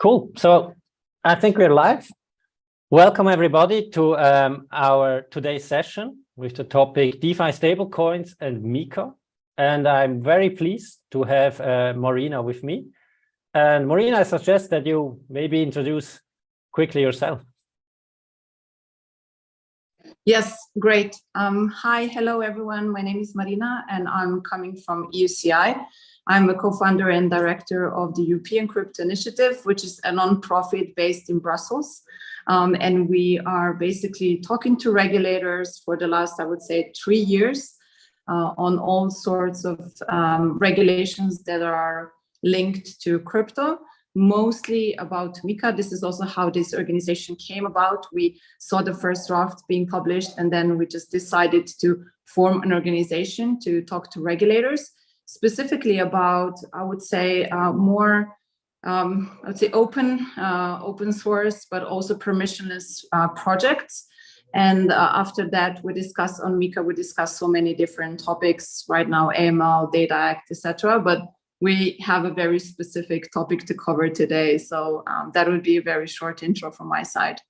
Cool. So I think we're live. Welcome everybody to our today's session with the topic DeFi Stablecoins and MiCa. And I'm very pleased to have Marina with me. And Marina, I suggest that you maybe introduce quickly yourself. Yes, great. Hi, hello everyone. My name is Marina and I'm coming from EUCI. I'm a co-founder and director of the European Crypto Initiative, which is a non-profit based in Brussels. And we are basically talking to regulators for the last, I would say, 3 years on all sorts of regulations that are linked to crypto, mostly about MiCa. This is also how this organization came about. We saw the first draft being published, and then we just decided to form an organization to talk to regulators, specifically about, I would say, more, open source, but also permissionless projects. And after that, we discuss on MiCa, we discuss so many different topics right now, AML, Data Act, etc. But we have a very specific topic to cover today. So that would be a very short intro from my side.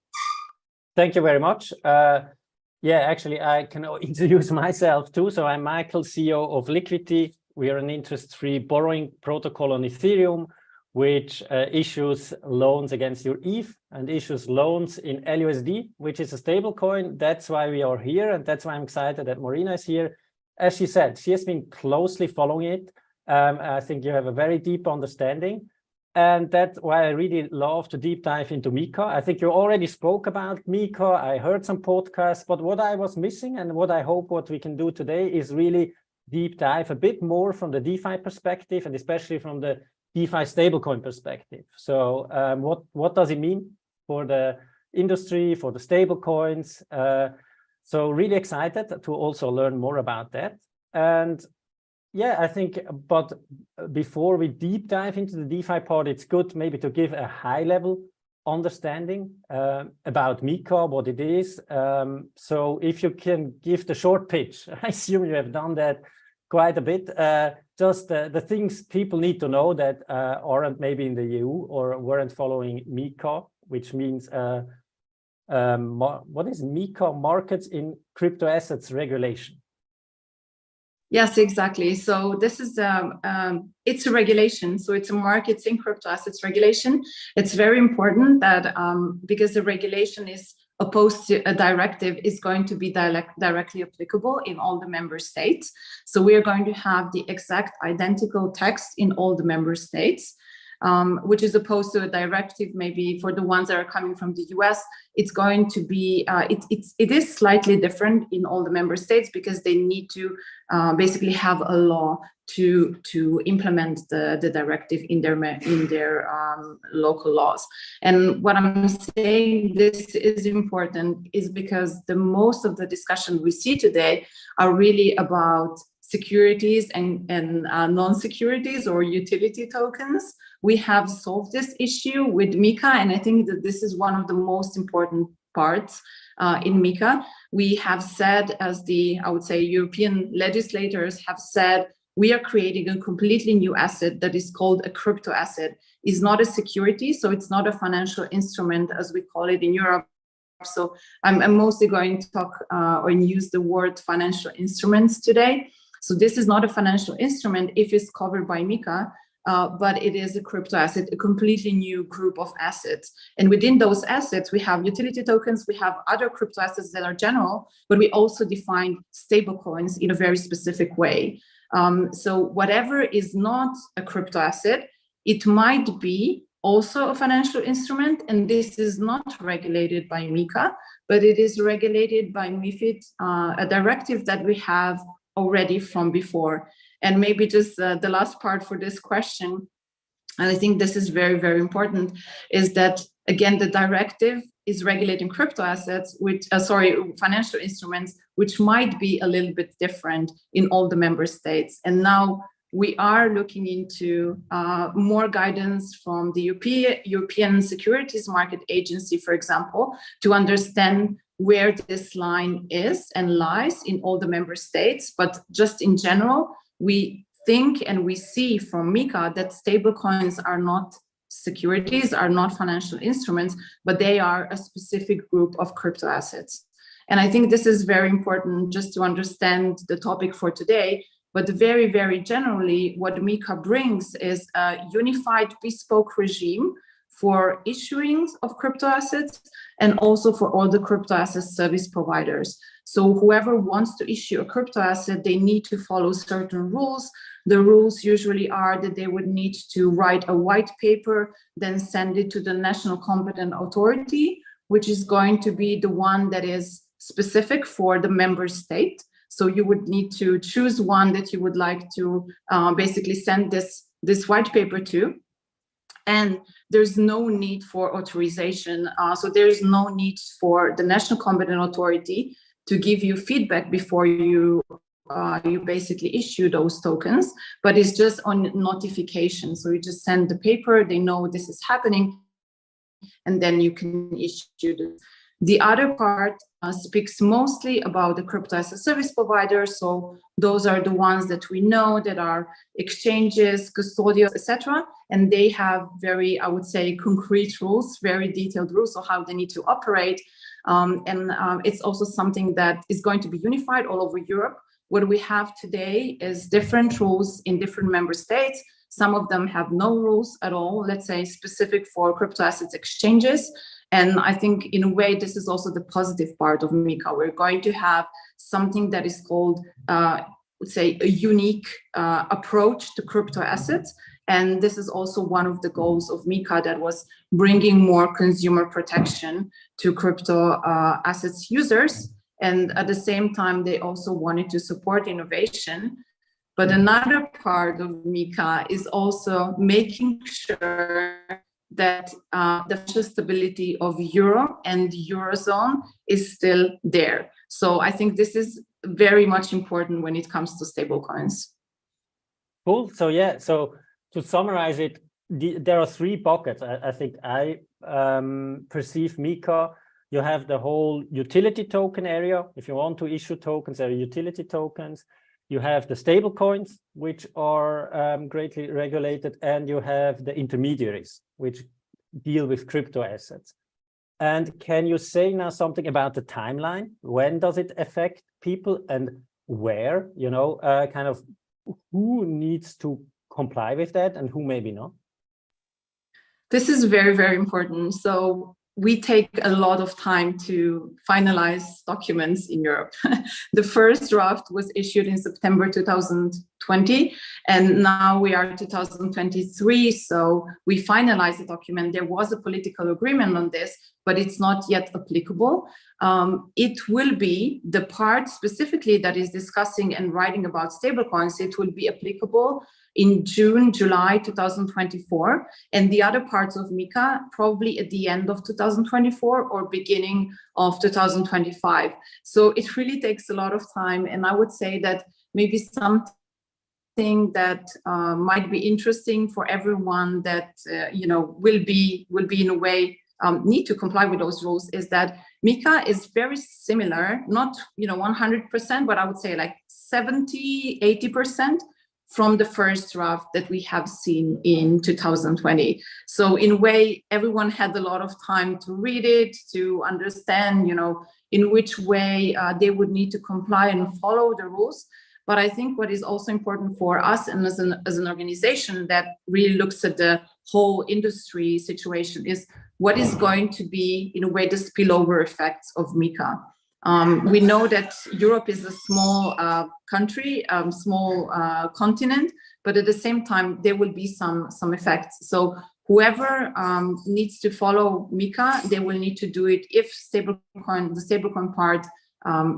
Thank you very much. Yeah, actually, I can introduce myself too. So I'm Michael, CEO of Liquity. We are an interest-free borrowing protocol on Ethereum, which issues loans against your ETH and issues loans in LUSD, which is a stablecoin. That's why we are here. And that's why I'm excited that Marina is here. As she said, she has been closely following it. I think you have a very deep understanding. And that's why I really love to deep dive into MiCa. I think you already spoke about MiCa. I heard some podcasts, but what I was missing and what I hope what we can do today is really deep dive a bit more from the DeFi perspective and especially from the DeFi stablecoin perspective. So what does it mean for the industry, for the stablecoins? So really excited to also learn more about that. And yeah, I think, but before we deep dive into the DeFi part, it's good maybe to give a high level understanding about MiCa, what it is. So if you can give the short pitch, I assume you have done that quite a bit, just the things people need to know that aren't maybe in the EU or weren't following MiCa, which means, what is MiCa? Markets in Crypto Assets Regulation. Yes, exactly. So this is it's a regulation. So it's a markets in crypto assets regulation. It's very important that because the regulation is opposed to a directive is going to be directly applicable in all the member states. So we are going to have the exact identical text in all the member states. Which is opposed to a directive. Maybe for the ones that are coming from the US, it's going to be, it is slightly different in all the member states because they need to basically have a law to implement the directive in their local laws. And what I'm saying this is important is because the most of the discussion we see today are really about securities and non-securities or utility tokens. We have solved this issue with MiCa, and I think that this is one of the most important parts in MiCa. We have said, as I would say, European legislators have said, we are creating a completely new asset that is called a crypto asset. It's not a security, so it's not a financial instrument as we call it in Europe. So I'm mostly going to talk or use the word financial instruments today. So this is not a financial instrument if it's covered by MiCa, but it is a crypto asset, a completely new group of assets. And within those assets, we have utility tokens, we have other crypto assets that are general, but we also define stable coins in a very specific way. So whatever is not a crypto asset, it might be also a financial instrument, and this is not regulated by MiCa, but it is regulated by MiFID, a directive that we have already from before. And maybe just the last part for this question, and I think this is very, very important, is that, again, the directive is regulating crypto assets, which, financial instruments, which might be a little bit different in all the member states. And now we are looking into more guidance from the European Securities Market Agency, for example, to understand where this line is and lies in all the member states. But just in general, we think and we see from MiCa that stablecoins are not securities, are not financial instruments, but they are a specific group of crypto assets. And I think this is very important just to understand the topic for today. But very, very generally, what MiCa brings is a unified bespoke regime for issuing of crypto assets and also for all the crypto asset service providers. So whoever wants to issue a crypto asset, they need to follow certain rules. The rules usually are that they would need to write a white paper, then send it to the national competent authority, which is going to be the one that is specific for the member state. So you would need to choose one that you would like to basically send this white paper to. And there's no need for authorization. So there's no need for the national competent authority to give you feedback before you basically issue those tokens, but it's just on notification. So you just send the paper, they know this is happening, and then you can issue this. The other part speaks mostly about the crypto as a service provider. So those are the ones that we know that are exchanges, custodians, etc. And they have very, I would say, concrete rules, very detailed rules of how they need to operate. It's also something that is going to be unified all over Europe. What we have today is different rules in different member states. Some of them have no rules at all, let's say specific for crypto assets exchanges. And I think in a way, this is also the positive part of MiCa. We're going to have something that is called, let's say, a unique approach to crypto assets. And this is also one of the goals of MiCa, that was bringing more consumer protection to crypto assets users. And at the same time, they also wanted to support innovation. But another part of MiCa is also making sure that the financial stability of Euro and the Eurozone is still there. So I think this is very much important when it comes to stablecoins. Cool. So yeah, so to summarize it, there are three buckets. I think I perceive MiCa. You have the whole utility token area. If you want to issue tokens, there are utility tokens. You have the stablecoins, which are greatly regulated, and you have the intermediaries, which deal with crypto assets. And can you say now something about the timeline? When does it affect people and where, you know, kind of who needs to comply with that and who maybe not? This is very, very important. So we take a lot of time to finalize documents in Europe. The first draft was issued in September 2020, and now we are 2023. So we finalized the document. There was a political agreement on this, but it's not yet applicable. It will be the part specifically that is discussing and writing about stablecoins. It will be applicable in June, July 2024, and the other parts of MiCa probably at the end of 2024 or beginning of 2025. So it really takes a lot of time, and I would say that maybe something that might be interesting for everyone that you know will be in a way need to comply with those rules is that MiCa is very similar, not 100%, but I would say like 70–80%. From the first draft that we have seen in 2020. So in a way, everyone had a lot of time to read it, to understand, in which way they would need to comply and follow the rules. But I think what is also important for us and as an organization that really looks at the whole industry situation is what is going to be, in a way, the spillover effects of MiCa. We know that Europe is a small country, small continent, but at the same time, there will be some effects. So whoever needs to follow MiCa, they will need to do it if the stablecoin part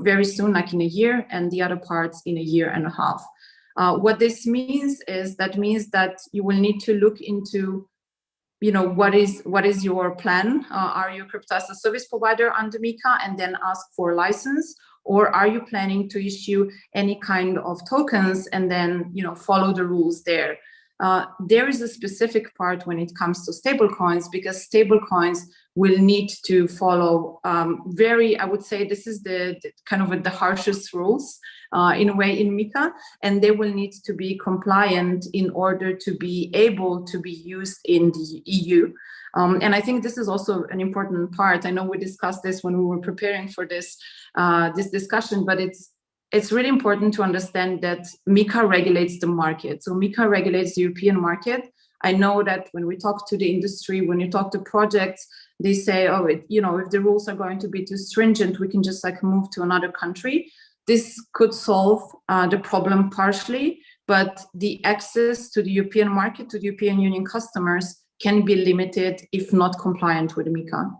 very soon, like in a year, and the other parts in a year and a half. What this means is that you will need to look into what is your plan? Are you a crypto as a service provider under MiCa and then ask for a license? Or are you planning to issue any kind of tokens and then follow the rules there? there is a specific part when it comes to stablecoins, because stablecoins will need to follow I would say this is the kind of the harshest rules in a way in MiCa, and they will need to be compliant in order to be able to be used in the EU. And I think this is also an important part. I know we discussed this when we were preparing for this discussion, but it's really important to understand that MiCa regulates the market. So MiCa regulates the European market. I know that when we talk to the industry, when you talk to projects, they say, oh, if the rules are going to be too stringent, we can just like move to another country. This could solve the problem partially, but the access to the European market, to the European Union customers can be limited if not compliant with MiCa.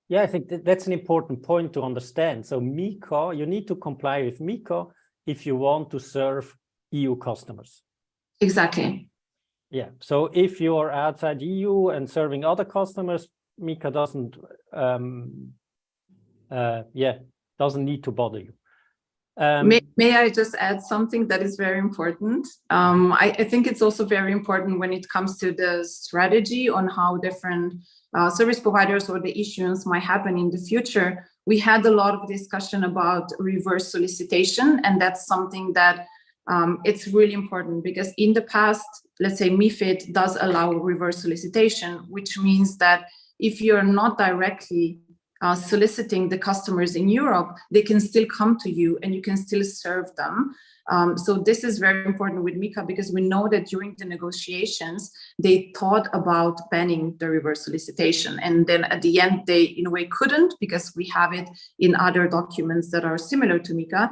Yeah, I think that's an important point to understand. So MiCa, you need to comply with MiCa if you want to serve EU customers. Exactly. Yeah, so if you are outside EU and serving other customers, MiCa doesn't need to bother you. May I just add something that is very important? I think it's also very important when it comes to the strategy on how different service providers or the issuance might happen in the future. We had a lot of discussion about reverse solicitation, and that's something that it's really important, because in the past, let's say MiFID does allow reverse solicitation, which means that if you're not directly soliciting the customers in Europe, they can still come to you and you can still serve them. So this is very important with MiCa, because we know that during the negotiations, they thought about banning the reverse solicitation. And then at the end, they in a way couldn't, because we have it in other documents that are similar to MiCa.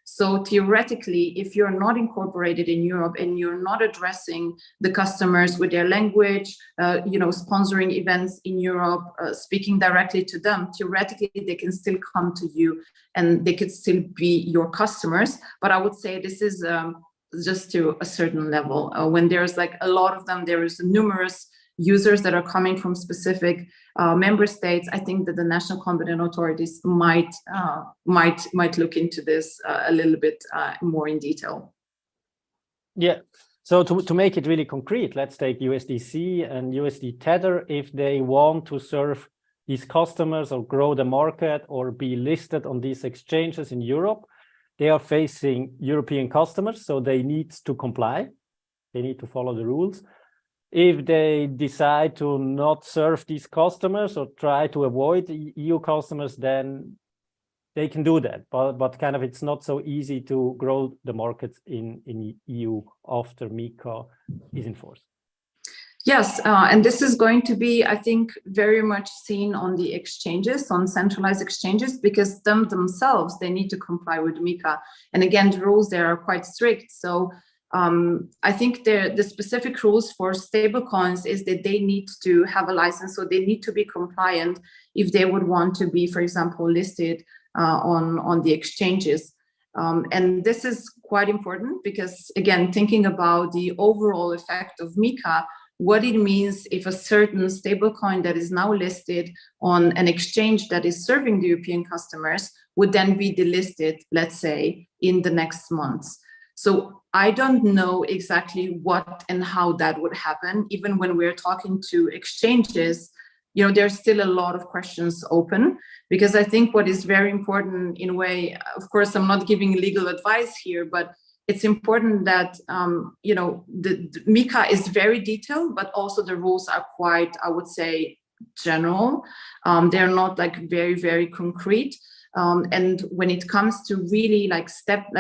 So theoretically, if you're not incorporated in Europe and you're not addressing the customers with their language, sponsoring events in Europe, speaking directly to them, theoretically, they can still come to you and they could still be your customers. But I would say this is just to a certain level. When there's like a lot of them, there is numerous users that are coming from specific member states. I think that the national competent authorities might look into this a little bit more in detail. Yeah. So to make it really concrete, let's take USDC and USD Tether. If they want to serve these customers or grow the market or be listed on these exchanges in Europe, they are facing European customers, so they need to comply. They need to follow the rules. If they decide to not serve these customers or try to avoid EU customers, then they can do that. But kind of it's not so easy to grow the markets in EU after MiCa is in force. Yes, and this is going to be, I think, very much seen on the exchanges, on centralized exchanges, because themselves, they need to comply with MiCa. And again, the rules there are quite strict. So I think the specific rules for stablecoins is that they need to have a license, so they need to be compliant if they would want to be, for example, listed on the exchanges. And this is quite important because, again, thinking about the overall effect of MiCa, what it means if a certain stablecoin that is now listed on an exchange that is serving the European customers would then be delisted, let's say, in the next months. So I don't know exactly what and how that would happen. Even when we're talking to exchanges, there's still a lot of questions open, because I think what is very important in a way, of course, I'm not giving legal advice here, but it's important that, the MiCa is very detailed, but also the rules are quite, I would say, general. They're not like very, very concrete. And when it comes to really step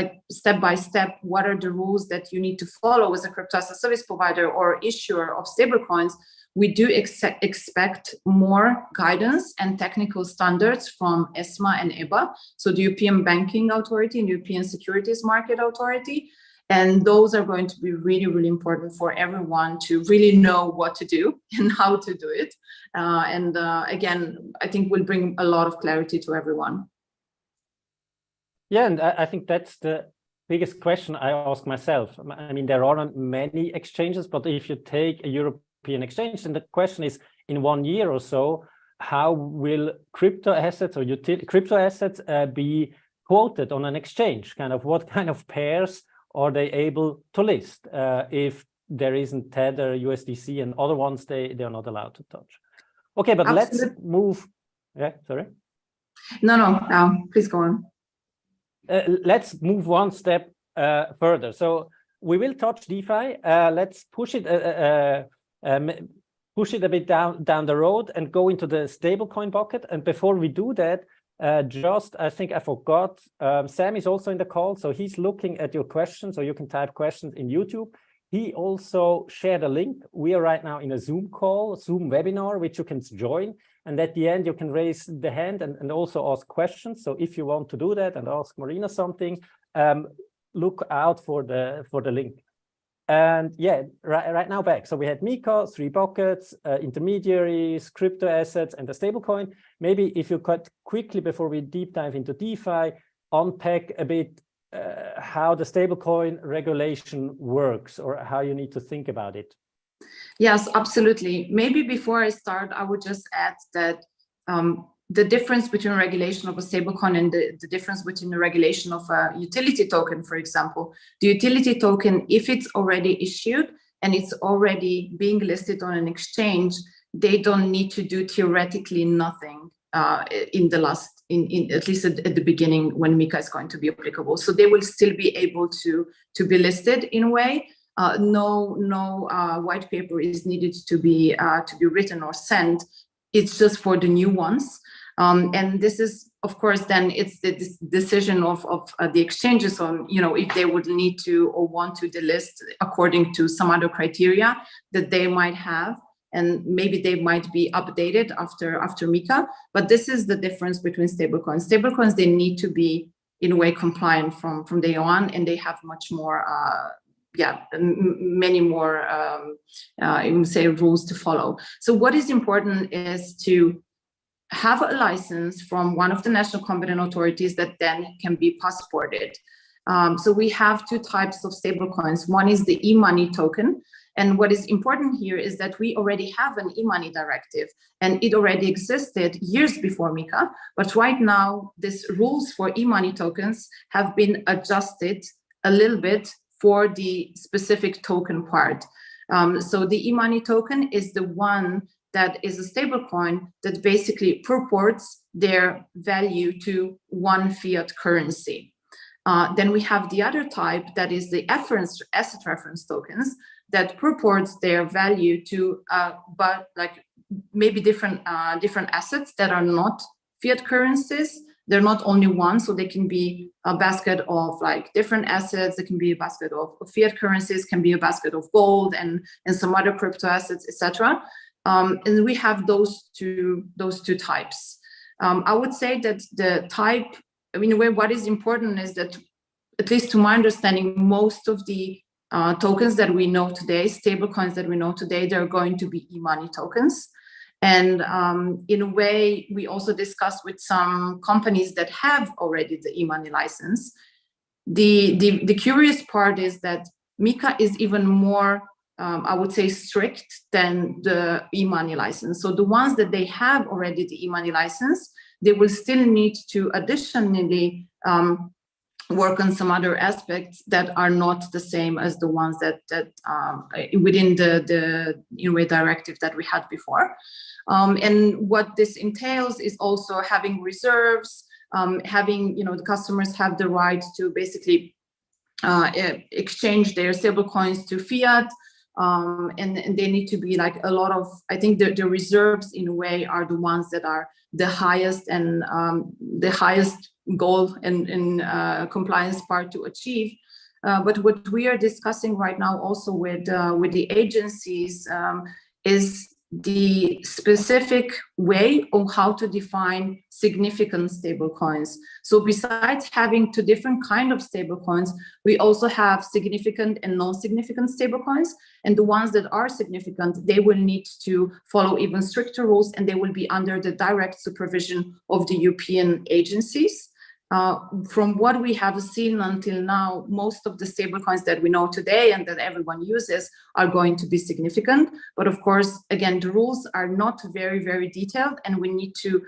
by step, what are the rules that you need to follow as a crypto as a service provider or issuer of stablecoins, we do expect more guidance and technical standards from ESMA and EBA, so the European Banking Authority and European Securities Market Authority. And those are going to be really, really important for everyone to really know what to do and how to do it. Again, I think will bring a lot of clarity to everyone. Yeah, and I think that's the biggest question I ask myself. I mean, there aren't many exchanges, but if you take a European exchange, then the question is, in 1 year or so, how will crypto assets or crypto assets be quoted on an exchange? Kind of what kind of pairs are they able to list? If there isn't Tether, USDC, and other ones they are not allowed to touch. Okay, but Absolutely. let's move. Yeah, sorry. No, please go on. Let's move one step further. So we will touch DeFi. Let's push it a bit down the road and go into the stablecoin bucket. And before we do that, I think I forgot, Sam is also in the call, so he's looking at your questions, so you can type questions in YouTube. He also shared a link. We are right now in a Zoom call, Zoom webinar, which you can join. And at the end, you can raise the hand and also ask questions. So if you want to do that and ask Marina something, look out for the link. And yeah, right now back. So we had MiCa, 3 buckets, intermediaries, crypto assets, and the stablecoin. Maybe if you could quickly, before we deep dive into DeFi, unpack a bit how the stablecoin regulation works or how you need to think about it. Yes, absolutely. Maybe before I start, I would just add that the difference between regulation of a stablecoin and the difference between the regulation of a utility token, for example. The utility token, if it's already issued and it's already being listed on an exchange, they don't need to do theoretically nothing at least at the beginning when MiCa is going to be applicable. So they will still be able to be listed in a way. No white paper is needed to be written or sent. It's just for the new ones. And this is, of course, then it's the decision of the exchanges on, if they would need to or want to delist according to some other criteria that they might have. And maybe they might be updated after MiCa. But this is the difference between stablecoins. Stablecoins, they need to be, in a way, compliant from day one, and they have much more, many more, I would say, rules to follow. So what is important is to have a license from one of the national competent authorities that then can be passported. So we have 2 types of stablecoins. One is the e-money token. And what is important here is that we already have an e-money directive, and it already existed years before MiCa. But right now, these rules for e-money tokens have been adjusted a little bit for the specific token part. So the e-money token is the one that is a stablecoin that basically purports their value to one fiat currency. Then we have the other type that is the asset reference tokens that purports their value to but like maybe different assets that are not fiat currencies. They're not only one, so they can be a basket of like different assets. It can be a basket of fiat currencies, can be a basket of gold and some other crypto assets, etc. And we have those two types. I would say that the type, what is important is that, at least to my understanding, most of the tokens that we know today, stablecoins that we know today, they're going to be e-money tokens. And in a way, we also discussed with some companies that have already the e-money license. The curious part is that MiCa is even more, I would say, strict than the e-money license. So the ones that they have already the e-money license, they will still need to additionally work on some other aspects that are not the same as the ones that within the directive that we had before. And what this entails is also having reserves, having, the customers have the right to basically exchange their stablecoins to fiat. And they need to be like a lot of, I think the reserves in a way are the ones that are the highest and the highest goal and compliance part to achieve. But what we are discussing right now also with the agencies is the specific way of how to define significant stablecoins. So besides having 2 different kind of stablecoins, we also have significant and non-significant stablecoins. And the ones that are significant, they will need to follow even stricter rules, and they will be under the direct supervision of the European agencies. From what we have seen until now, most of the stablecoins that we know today and that everyone uses are going to be significant. But of course, again, the rules are not very, very detailed, and we need to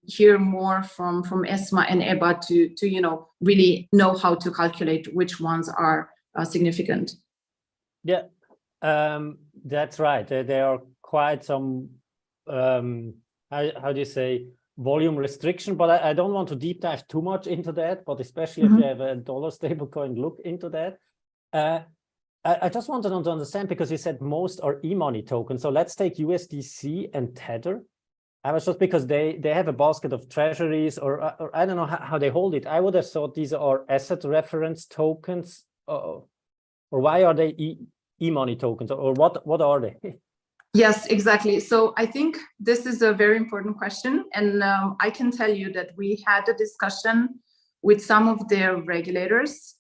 hear more from ESMA and EBA to really know how to calculate which ones are significant. Yeah, that's right. There are quite some, how do you say, volume restriction, but I don't want to deep dive too much into that, but especially if you have a dollar stablecoin, look into that. I just wanted to understand, because you said most are e-money tokens. So let's take USDC and Tether. I was just, because they have a basket of treasuries, or I don't know how they hold it. I would have thought these are asset reference tokens, or why are they e-money tokens, or what are they? Yes, exactly. So I think this is a very important question. And I can tell you that we had a discussion with some of their regulators,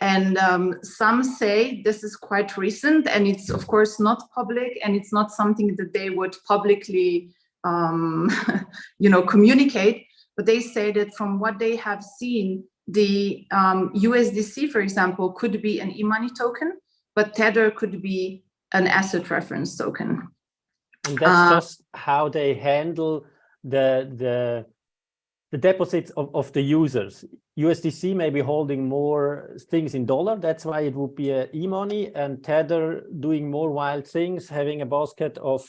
and some say this is quite recent, and it's of course not public, and it's not something that they would publicly communicate. But they say that from what they have seen, the USDC, for example, could be an e-money token, but Tether could be an asset reference token. And that's just how they handle the deposits of the users. USDC may be holding more things in dollar, that's why it would be a e-money, and Tether doing more wild things, having a basket of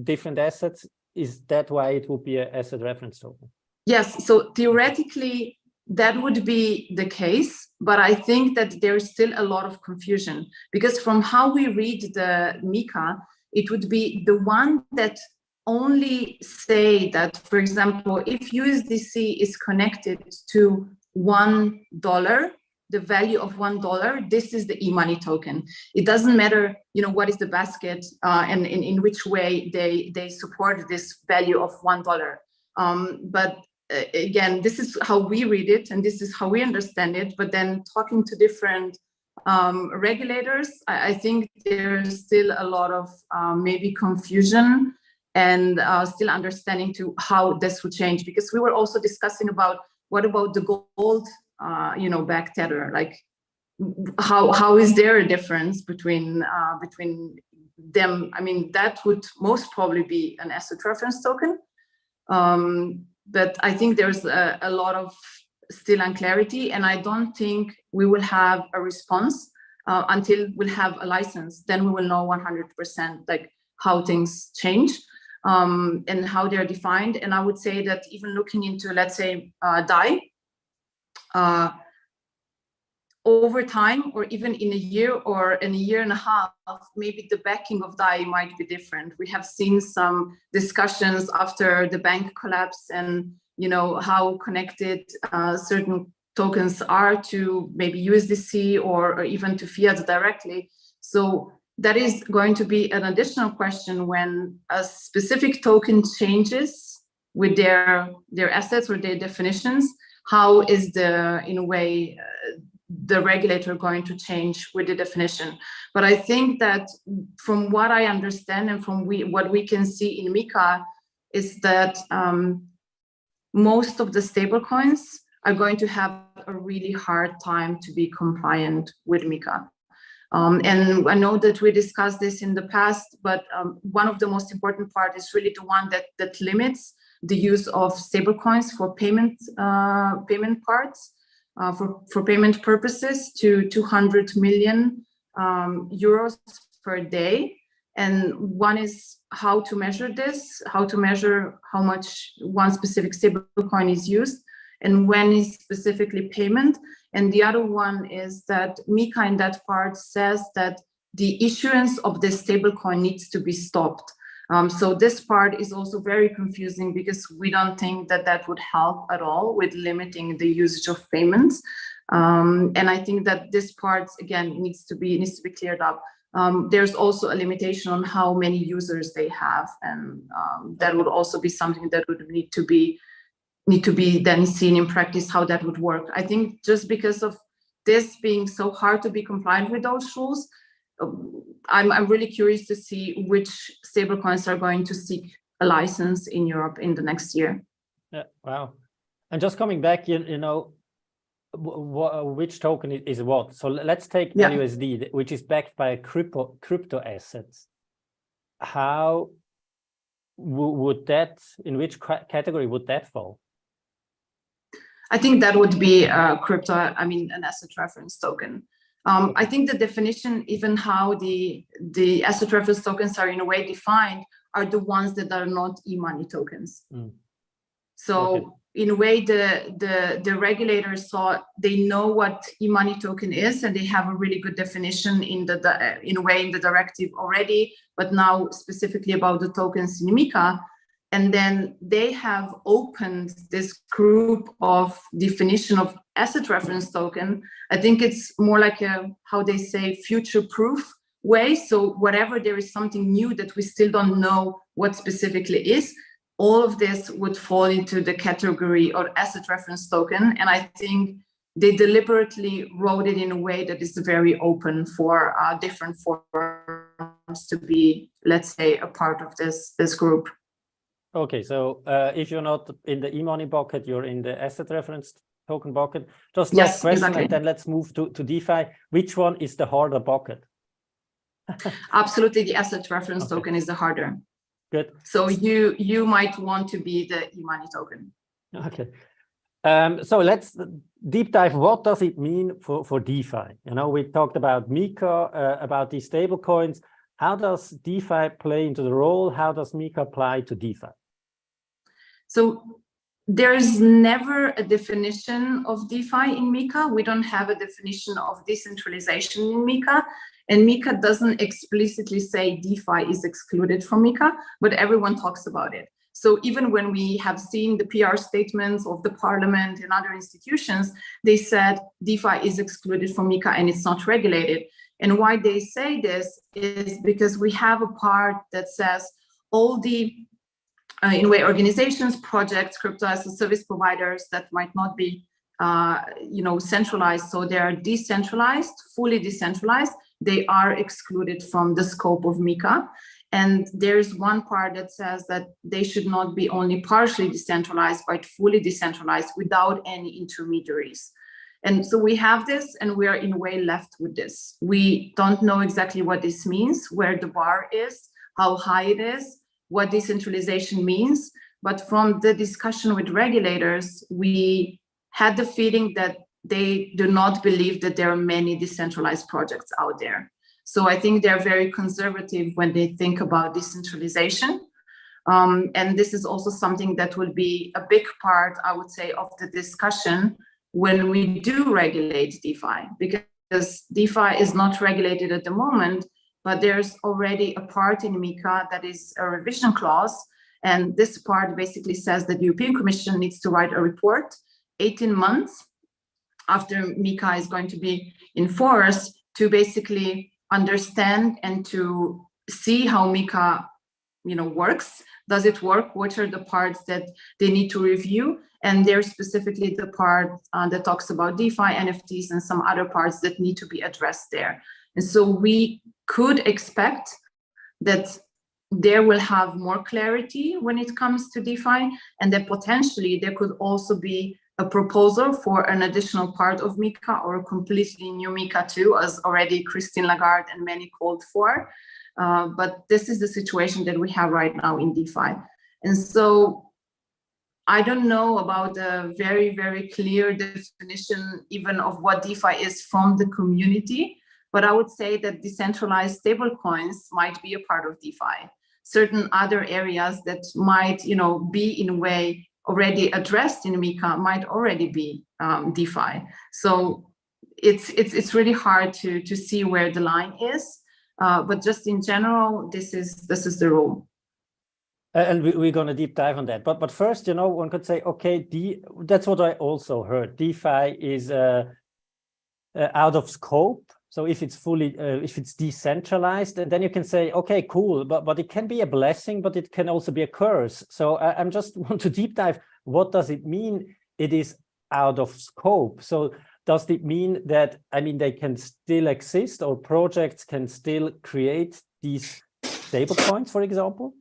different assets. Is that why it would be an asset reference token? Yes, so theoretically that would be the case, but I think that there's still a lot of confusion, because from how we read the MiCa, it would be the one that only say that, for example, if USDC is connected to $1, the value of $1, this is the e-money token. It doesn't matter, what is the basket and in which way they support this value of $1. But again, this is how we read it, and this is how we understand it. But then talking to different regulators, I think there's still a lot of maybe confusion and still understanding to how this would change, because we were also discussing about what about the gold back Tether, like how is there a difference between them? I mean, that would most probably be an asset reference token, but I think there's a lot of still unclarity, and I don't think we will have a response until we'll have a license. Then we will know 100% like how things change and how they're defined. And I would say that even looking into, let's say, DAI, over time, or even in a year or in a year and a half, maybe the backing of DAI might be different. We have seen some discussions after the bank collapse, and how connected certain tokens are to maybe USDC or even to fiat directly. So that is going to be an additional question when a specific token changes with their assets or their definitions. How is in a way, the regulator going to change with the definition? But I think that from what I understand and from what we can see in MiCa is that most of the stablecoins are going to have a really hard time to be compliant with MiCa. And I know that we discussed this in the past, but one of the most important part is really the one that limits the use of stablecoins for payment parts, for payment purposes to 200 million euros per day. And one is how to measure this, how to measure how much one specific stablecoin is used and when is specifically payment. And the other one is that MiCa in that part says that the issuance of this stablecoin needs to be stopped. So this part is also very confusing, because we don't think that would help at all with limiting the usage of payments. And I think that this part, again, needs to be cleared up. There's also a limitation on how many users they have, and that would also be something that would need to be then seen in practice, how that would work. I think just because of this being so hard to be compliant with those rules, I'm really curious to see which stablecoins are going to seek a license in Europe in the next year. Yeah, wow. And just coming back, which token is what? So let's take LUSD, which is backed by crypto assets. How would that, in which category would that fall? I think that would be an asset reference token. I think the definition, even how the asset reference tokens are in a way defined, are the ones that are not e-money tokens. So in a way, the regulators saw they know what e-money token is, and they have a really good definition in the directive already, but now specifically about the tokens in MiCa. And then they have opened this group of definition of asset reference token. I think it's more like a, how they say, future-proof way. So whatever there is something new that we still don't know what specifically is, all of this would fall into the category of asset reference token. And I think they deliberately wrote it in a way that is very open for different forms to be, let's say, a part of this group. Okay, so if you're not in the e-money bucket, you're in the asset reference token bucket. Just last question, exactly. And then let's move to DeFi. Which one is the harder bucket? Absolutely, the asset reference token is the harder. Good. So you might want to be the e-money token. Okay. So let's deep dive. What does it mean for DeFi? You know, we talked about MiCa, about these stable coins. How does DeFi play into the role? How does MiCa apply to DeFi? So there is never a definition of DeFi in MiCa. We don't have a definition of decentralization in MiCa. And MiCa doesn't explicitly say DeFi is excluded from MiCa, but everyone talks about it. So even when we have seen the PR statements of the parliament and other institutions, they said DeFi is excluded from MiCa and it's not regulated. And why they say this is because we have a part that says all the in a way organizations, projects, crypto as a service providers that might not be centralized, so they are decentralized, fully decentralized, they are excluded from the scope of MiCa. And there's one part that says that they should not be only partially decentralized, but fully decentralized without any intermediaries. And so we have this, and we are in a way left with this. We don't know exactly what this means, where the bar is, how high it is, what decentralization means. But from the discussion with regulators, we had the feeling that they do not believe that there are many decentralized projects out there. So I think they're very conservative when they think about decentralization. And this is also something that will be a big part, I would say, of the discussion when we do regulate DeFi, because DeFi is not regulated at the moment, but there's already a part in MiCa that is a revision clause. And this part basically says that the European Commission needs to write a report 18 months after MiCa is going to be in force to basically understand and to see how MiCa works. Does it work? What are the parts that they need to review? And there's specifically the part that talks about DeFi, NFTs, and some other parts that need to be addressed there. And so we could expect that there will have more clarity when it comes to DeFi, and that potentially there could also be a proposal for an additional part of MiCa or a completely new MiCa too, as already Christine Lagarde and many called for. But this is the situation that we have right now in DeFi. And so I don't know about a very, very clear definition even of what DeFi is from the community, but I would say that decentralized stablecoins might be a part of DeFi. Certain other areas that might, be in a way already addressed in MiCa might already be DeFi. So it's really hard to see where the line is. But just in general, this is the rule. And we're going to deep dive on that. But first, one could say, okay, that's what I also heard. DeFi is out of scope. So if it's if it's decentralized, and then you can say, okay, cool, but it can be a blessing, but it can also be a curse. So I'm just want to deep dive. What does it mean? It is out of scope. So does it mean that, they can still exist, or projects can still create these stablecoins, for example?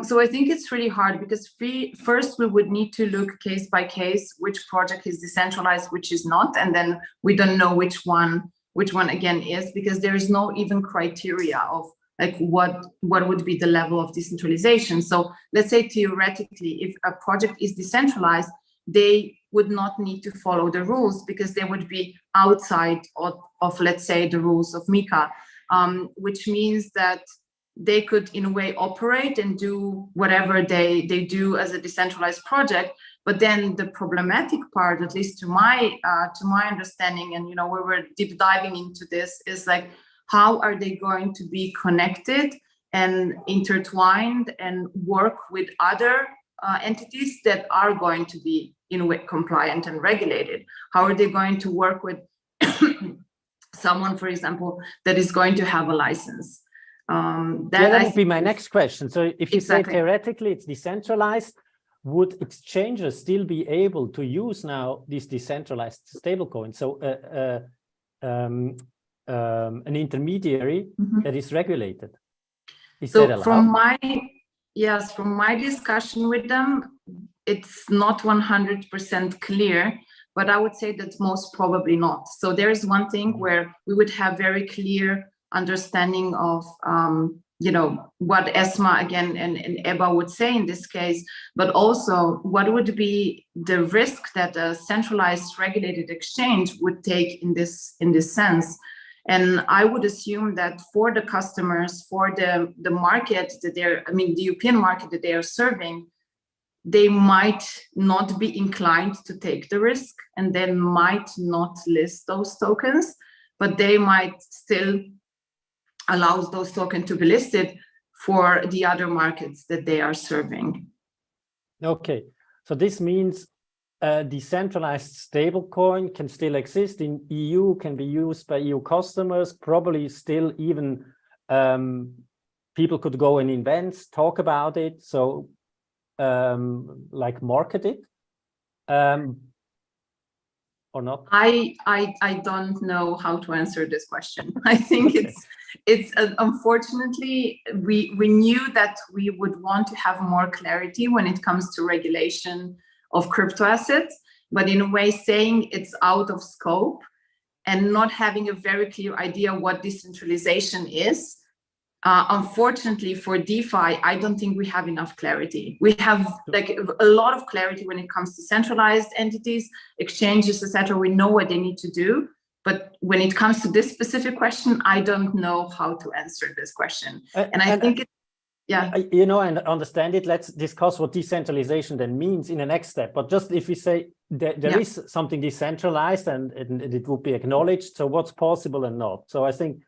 So I think it's really hard because first we would need to look case by case, which project is decentralized, which is not, and then we don't know which one again is, because there is no even criteria of like what would be the level of decentralization. So let's say theoretically, if a project is decentralized, they would not need to follow the rules because they would be outside of let's say, the rules of MiCa, which means that they could, in a way, operate and do whatever they do as a decentralized project. But then the problematic part, at least to my understanding, and we were deep diving into this, is like, how are they going to be connected and intertwined and work with other entities that are going to be, in a way, compliant and regulated? How are they going to work with someone, for example, that is going to have a license? That would be my next question. So if you say theoretically it's decentralized, would exchanges still be able to use now these decentralized stablecoins? So an intermediary that is regulated. Is that allowed? From my discussion with them, it's not 100% clear, but I would say that most probably not. So there is one thing where we would have very clear understanding of what ESMA again and EBA would say in this case, but also what would be the risk that a centralized regulated exchange would take in this sense. And I would assume that for the customers, for the market that the European market that they are serving, they might not be inclined to take the risk, and they might not list those tokens, but they might still allow those tokens to be listed for the other markets that they are serving. Okay, so this means a decentralized stablecoin can still exist in EU, can be used by EU customers, probably still even people could go and invent, talk about it, so like market it, or not? I don't know how to answer this question. I think it's unfortunately, we knew that we would want to have more clarity when it comes to regulation of crypto assets, but in a way saying it's out of scope and not having a very clear idea what decentralization is. Unfortunately for DeFi, I don't think we have enough clarity. We have like a lot of clarity when it comes to centralized entities, exchanges, etc. We know what they need to do, but when it comes to this specific question, I don't know how to answer this question. And I think and understand it. Let's discuss what decentralization then means in the next step. But just if we say that there is something decentralized and it would be acknowledged, so what's possible and not? So I think,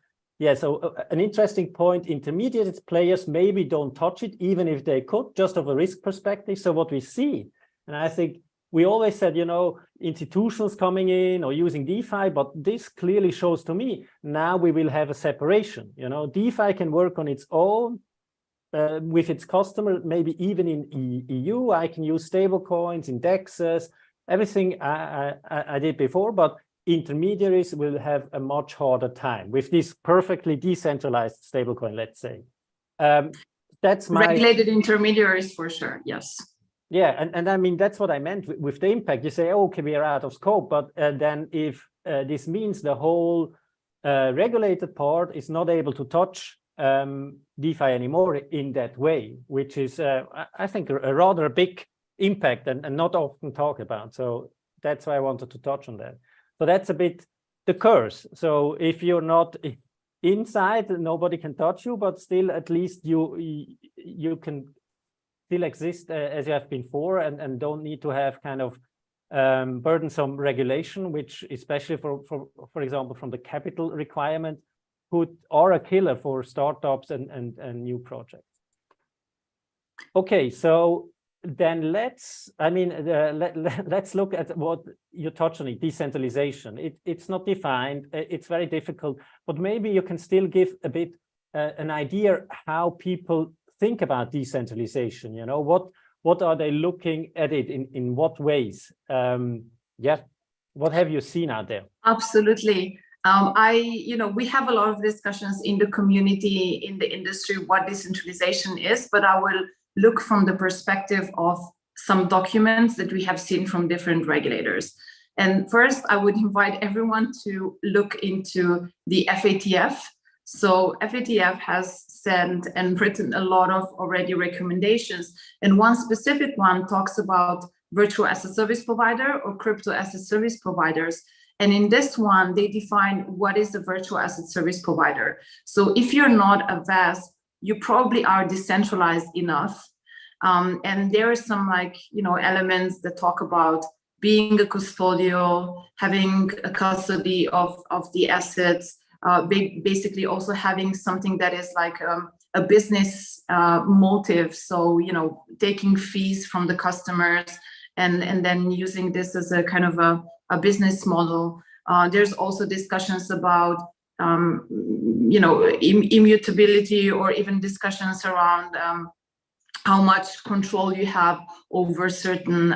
so an interesting point, intermediate players maybe don't touch it, even if they could, just of a risk perspective. So what we see, and I think we always said, institutions coming in or using DeFi, but this clearly shows to me, now we will have a separation. DeFi can work on its own, with its customer, maybe even in EU. I can use stablecoins, indexes, everything I did before, but intermediaries will have a much harder time with this perfectly decentralized stablecoin, let's say. That's my... Regulated intermediaries for sure, yes. Yeah, and I mean, that's what I meant with the impact. You say, okay, we are out of scope, but then if this means the whole regulated part is not able to touch DeFi anymore in that way, which is, I think, a rather big impact and not often talked about. So that's why I wanted to touch on that. So that's a bit the curse. So if you're not inside, nobody can touch you, but still, at least you can still exist as you have been before, and don't need to have kind of burdensome regulation, which especially for example, from the capital requirement, are a killer for startups and new projects. Okay, so then let's look at what you touched on, decentralization. It's not defined, it's very difficult, but maybe you can still give a bit an idea how people think about decentralization. What are they looking at it in what ways? What have you seen out there? Absolutely. We have a lot of discussions in the community, in the industry, what decentralization is, but I will look from the perspective of some documents that we have seen from different regulators. And first, I would invite everyone to look into the FATF. So FATF has sent and written a lot of already recommendations, and one specific one talks about virtual asset service provider or crypto asset service providers. And in this one, they define what is a virtual asset service provider. So if you're not a VAS, you probably are decentralized enough. And there are some elements that talk about being a custodial, having a custody of the assets, basically also having something that is like a business motive. So, taking fees from the customers and then using this as a kind of a business model. There's also discussions about, immutability, or even discussions around how much control you have over certain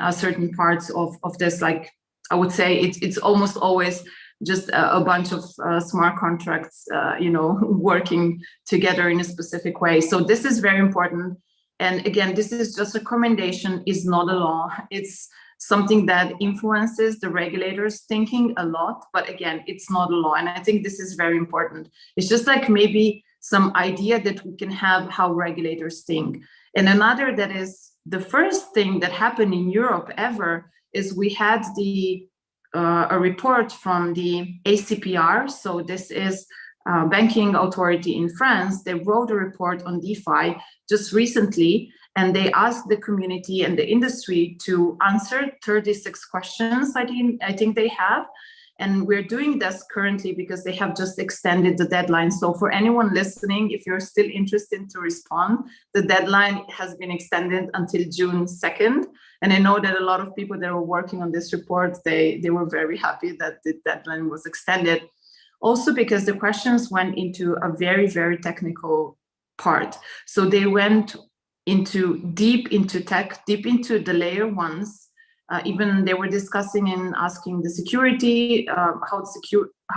parts of this. Like, I would say it's almost always just a bunch of smart contracts, working together in a specific way. So this is very important. And again, this is just a recommendation, is not a law. It's something that influences the regulators' thinking a lot, but again, it's not a law. And I think this is very important. It's just like maybe some idea that we can have how regulators think. And another that is the first thing that happened in Europe ever is we had a report from the ACPR. So this is banking authority in France. They wrote a report on DeFi just recently, and they asked the community and the industry to answer 36 questions. I think they have. And we're doing this currently because they have just extended the deadline. So for anyone listening, if you're still interested to respond, the deadline has been extended until June 2nd. And I know that a lot of people that were working on this report, they were very happy that the deadline was extended. Also because the questions went into a very, very technical part. So they went deep into tech, deep into the layer ones. Even they were discussing and asking the security, how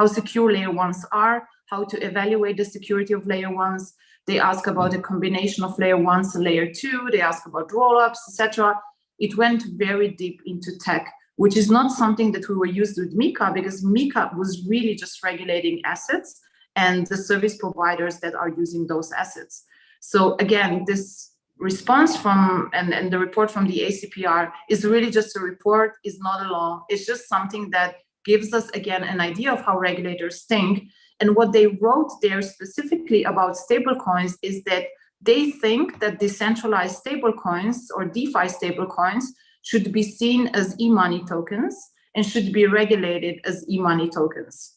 secure layer ones are, how to evaluate the security of layer ones. They ask about a combination of layer ones and layer two. They ask about rollups, etc. It went very deep into tech, which is not something that we were used with MiCa, because MiCa was really just regulating assets and the service providers that are using those assets. So again, this response from and the report from the ACPR is really just a report, is not a law. It's just something that gives us, again, an idea of how regulators think. And what they wrote there specifically about stablecoins is that they think that decentralized stablecoins or DeFi stablecoins should be seen as e-money tokens and should be regulated as e-money tokens.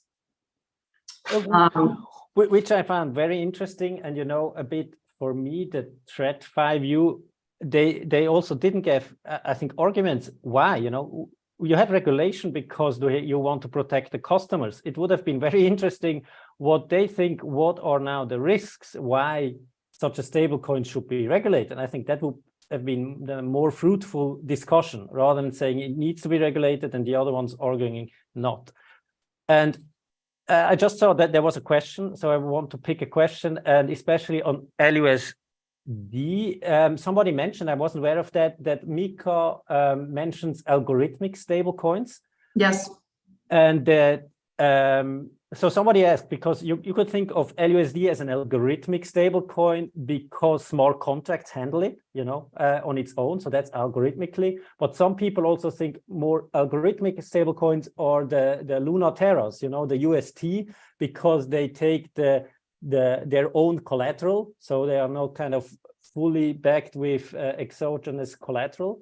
Which I found very interesting, and a bit for me, the TradFi view, they also didn't give, I think, arguments why. You have regulation because you want to protect the customers. It would have been very interesting what they think, what are now the risks, why such a stablecoin should be regulated. And I think that would have been the more fruitful discussion, rather than saying it needs to be regulated and the other ones arguing not. And I just saw that there was a question, so I want to pick a question, and especially on LUSD. Somebody mentioned, I wasn't aware of that MiCa mentions algorithmic stablecoins. Yes. And that, so somebody asked, because you could think of LUSD as an algorithmic stablecoin because smart contracts handle it, on its own. So that's algorithmically. But some people also think more algorithmic stablecoins are the Luna Terras, the UST, because they take their own collateral. So they are not kind of fully backed with exogenous collateral.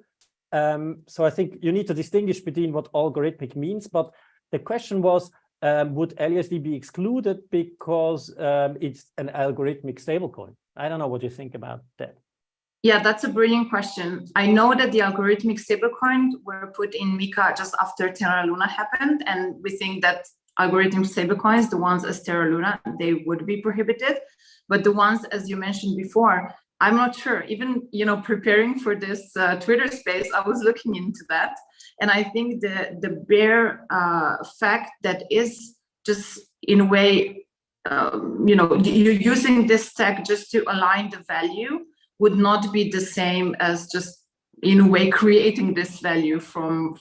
So I think you need to distinguish between what algorithmic means. But the question was, would LUSD be excluded because it's an algorithmic stablecoin? I don't know what you think about that. Yeah, that's a brilliant question. I know that the algorithmic stablecoin were put in MiCa just after Terra Luna happened, and we think that algorithmic stablecoins, the ones as Terra Luna, they would be prohibited. But the ones, as you mentioned before, I'm not sure. Even, preparing for this Twitter space, I was looking into that. And I think the bare fact that is just in a way, you're using this tech just to align the value would not be the same as just in a way creating this value from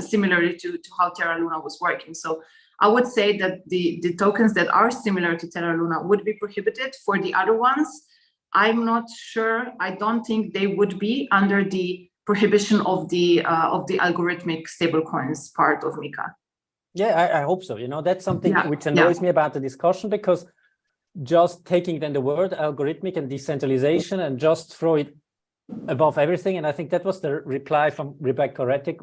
similarly to how Terra Luna was working. So I would say that the tokens that are similar to Terra Luna would be prohibited. For the other ones, I'm not sure. I don't think they would be under the prohibition of the algorithmic stablecoins part of MiCa. Yeah, I hope so. You know, that's something which annoys me about the discussion, because just taking then the word algorithmic and decentralization and just throw it above everything. And I think that was the reply from Rebecca Rettig,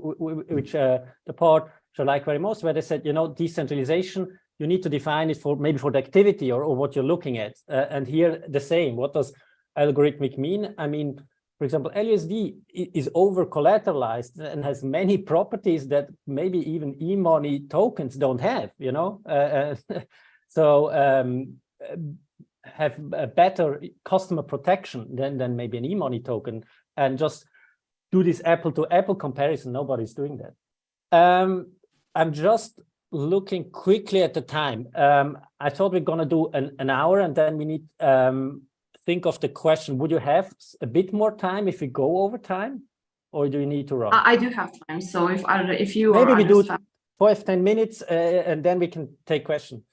which the part which I like very most, where they said, you know, decentralization, you need to define it for maybe for the activity or what you're looking at. And here the same. What does algorithmic mean? I mean, for example, LUSD is over collateralized and has many properties that maybe even e-money tokens don't have, you know. So have a better customer protection than maybe an e-money token, and just do this apple-to-apple comparison. Nobody's doing that. I'm just looking quickly at the time. I thought we're going to do an hour, and then we need think of the question. Would you have a bit more time if we go over time, or do you need to run? I do have time. So if you maybe we do 5-10 minutes, and then we can take questions.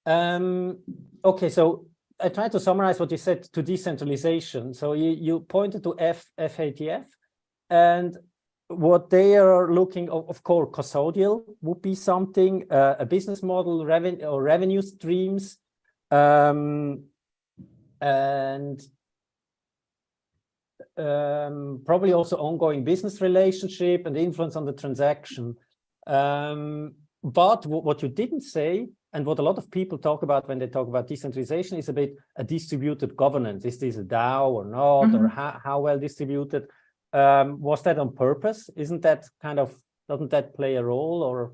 Okay, so I tried to summarize what you said to decentralization. So you pointed to FATF, and what they are looking, of course, custodial would be something, a business model, revenue streams, and probably also ongoing business relationship and influence on the transaction. But what you didn't say, and what a lot of people talk about when they talk about decentralization, is a bit a distributed governance. Is this a DAO or not, or how well distributed? Was that on purpose? Isn't that kind of, doesn't that play a role, or?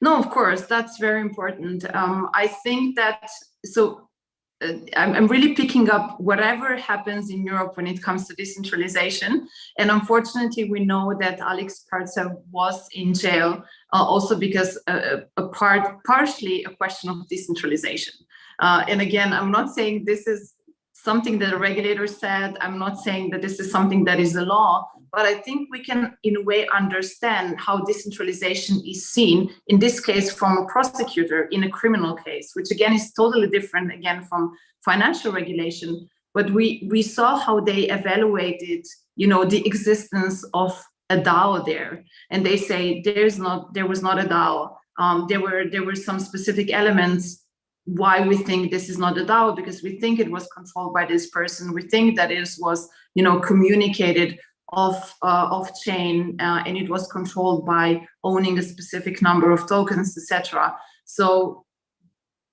No, of course, that's very important. I think that, so I'm really picking up whatever happens in Europe when it comes to decentralization. And unfortunately, we know that Alex Partsev was in jail also because partially a question of decentralization. And again, I'm not saying this is something that a regulator said. I'm not saying that this is something that is a law, but I think we can, in a way, understand how decentralization is seen, in this case, from a prosecutor in a criminal case, which again is totally different, again, from financial regulation. But we saw how they evaluated, you know, the existence of a DAO there, and they say there was not a DAO. There were some specific elements why we think this is not a DAO, because we think it was controlled by this person. We think that it was, you know, communicated off chain, and it was controlled by owning a specific number of tokens, etc. So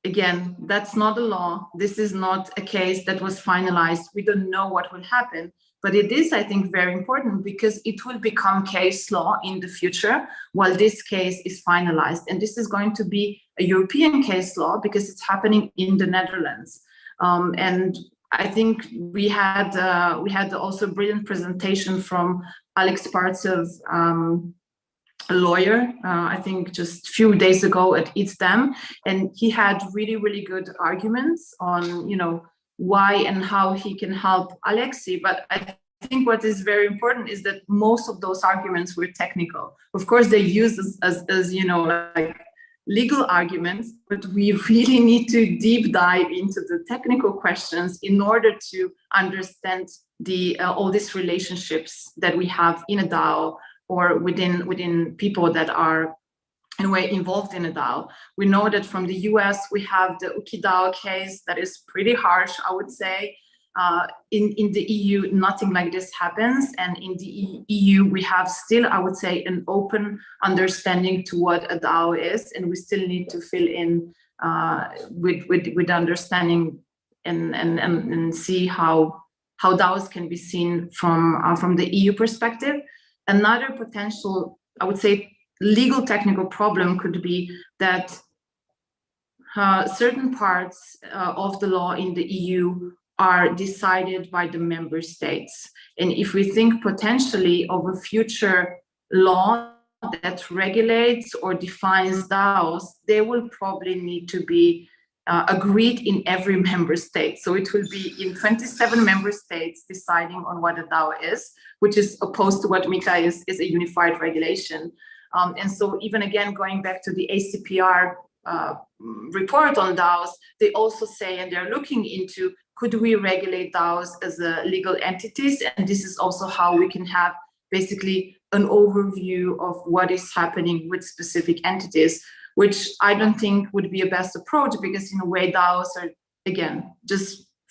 again, that's not a law. This is not a case that was finalized. We don't know what will happen, but it is, I think, very important because it will become case law in the future while this case is finalized. And this is going to be a European case law because it's happening in the Netherlands. And I think we had also a brilliant presentation from Alex Partsev, a lawyer, I think just a few days ago at ITSDAM, and he had really, really good arguments on, you know, why and how he can help Alexei. But I think what is very important is that most of those arguments were technical. Of course, they used as you know, like legal arguments, but we really need to deep dive into the technical questions in order to understand the all these relationships that we have in a DAO or within people that are in a way involved in a DAO. We know that from the US, we have the UkiDAO case that is pretty harsh, I would say. In the EU, nothing like this happens. And in the EU, we have still, I would say, an open understanding to what a DAO is. And we still need to fill in with understanding and see how DAOs can be seen from the EU perspective. Another potential, I would say, legal technical problem could be that certain parts of the law in the EU are decided by the member states. And if we think potentially of a future law that regulates or defines DAOs, they will probably need to be agreed in every member state. So it will be in 27 member states deciding on what a DAO is, which is opposed to what MiCa is a unified regulation. And so even again, going back to the ACPR report on DAOs, they also say, and they're looking into, could we regulate DAOs as legal entities? And this is also how we can have basically an overview of what is happening with specific entities, which I don't think would be a best approach, because in a way DAOs are, again, just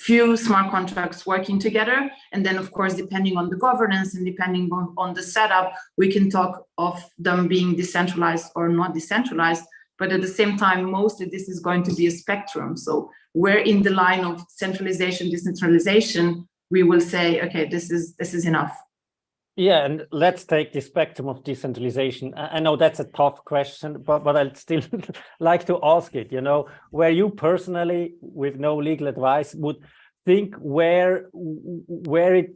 few smart contracts working together. And then, of course, depending on the governance and depending on the setup, we can talk of them being decentralized or not decentralized. But at the same time, mostly this is going to be a spectrum. So where in the line of centralization, decentralization, we will say, okay, this is enough. Yeah, and let's take the spectrum of decentralization. I know that's a tough question, but I'd still like to ask it, where you personally, with no legal advice, would think where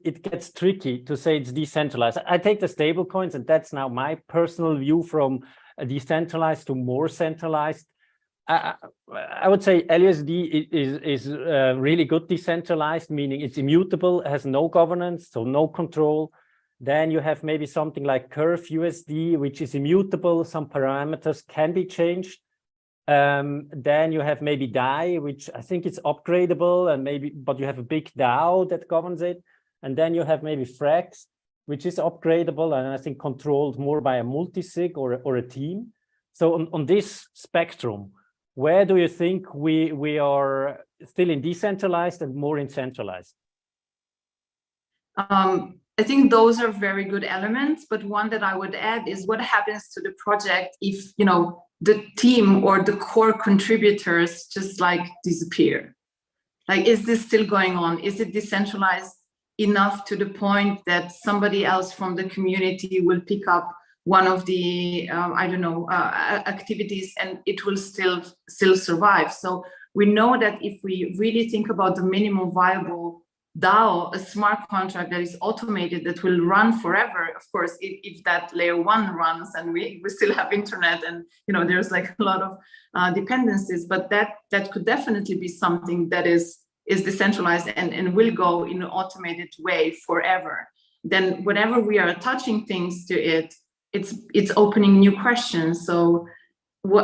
it gets tricky to say it's decentralized. I take the stable coins, and that's now my personal view from decentralized to more centralized. I would say LUSD is really good decentralized, meaning it's immutable, has no governance, so no control. Then you have maybe something like Curve USD, which is immutable. Some parameters can be changed. Then you have maybe DAI, which I think it's upgradable, but you have a big DAO that governs it. And then you have maybe Frax, which is upgradable and I think controlled more by a multisig or a team. So on this spectrum, where do you think we are still in decentralized and more in centralized? I think those are very good elements, but one that I would add is what happens to the project if, the team or the core contributors just disappear. Is this still going on? Is it decentralized enough to the point that somebody else from the community will pick up one of the, activities and it will still survive? So we know that if we really think about the minimum viable DAO, a smart contract that is automated, that will run forever, of course, if that layer one runs and we still have internet and there's a lot of dependencies, but that could definitely be something that is decentralized and will go in an automated way forever. Then whenever we are attaching things to it, it's opening new questions. So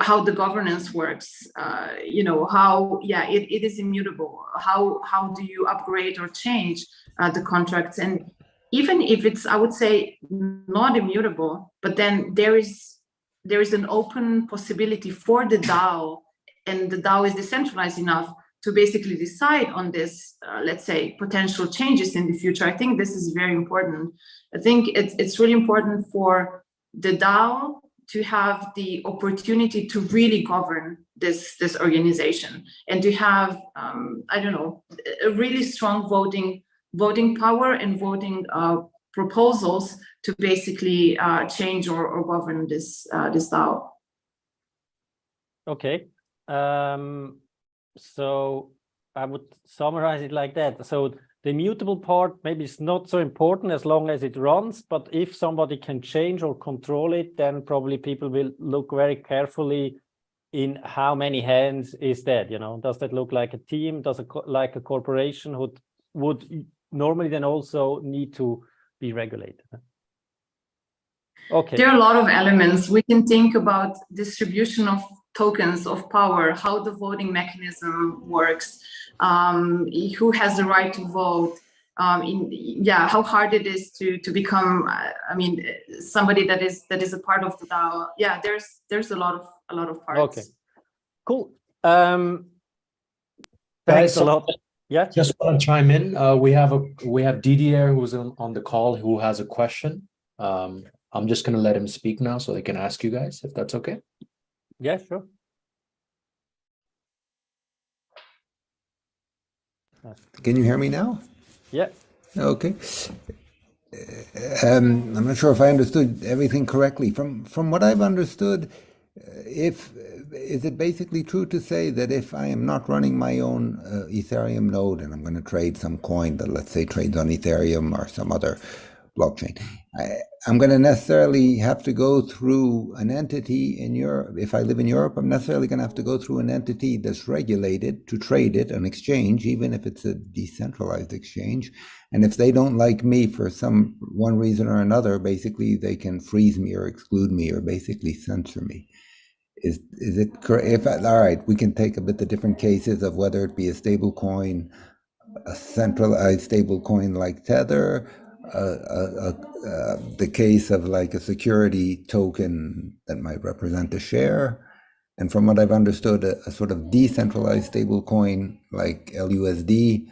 how the governance works, how it is immutable. How do you upgrade or change the contracts? And even if it's, I would say, not immutable, but then there is an open possibility for the DAO, and the DAO is decentralized enough to basically decide on this, let's say, potential changes in the future. I think this is very important. I think it's really important for the DAO to have the opportunity to really govern this organization and to have, a really strong voting power and voting proposals to basically change or govern this DAO. Okay. So I would summarize it like that. So the immutable part maybe is not so important as long as it runs, but if somebody can change or control it, then probably people will look very carefully in how many hands is that, does that look like a team? Does it like a corporation would normally then also need to be regulated? Okay. There are a lot of elements. We can think about distribution of tokens of power, how the voting mechanism works, who has the right to vote, how hard it is to become, somebody that is a part of the DAO. Yeah, there's a lot of parts. Okay, cool. Thanks a lot. Yeah. Just want to chime in. We have Didier who's on the call who has a question. I'm just going to let him speak now so they can ask you guys if that's okay. Yeah, sure. Can you hear me now? Yeah. Okay. I'm not sure if I understood everything correctly. From what I've understood, is it basically true to say that if I am not running my own Ethereum node and I'm going to trade some coin that, let's say, trades on Ethereum or some other blockchain, I'm going to necessarily have to go through an entity in Europe. If I live in Europe, I'm necessarily going to have to go through an entity that's regulated to trade it, an exchange, even if it's a decentralized exchange. And if they don't like me for one reason or another, basically they can freeze me or exclude me or basically censor me. Is it correct? All right, we can take a bit the different cases of whether it be a stable coin, a centralized stable coin like Tether, the case of like a security token that might represent a share. And from what I've understood, a sort of decentralized stablecoin like LUSD,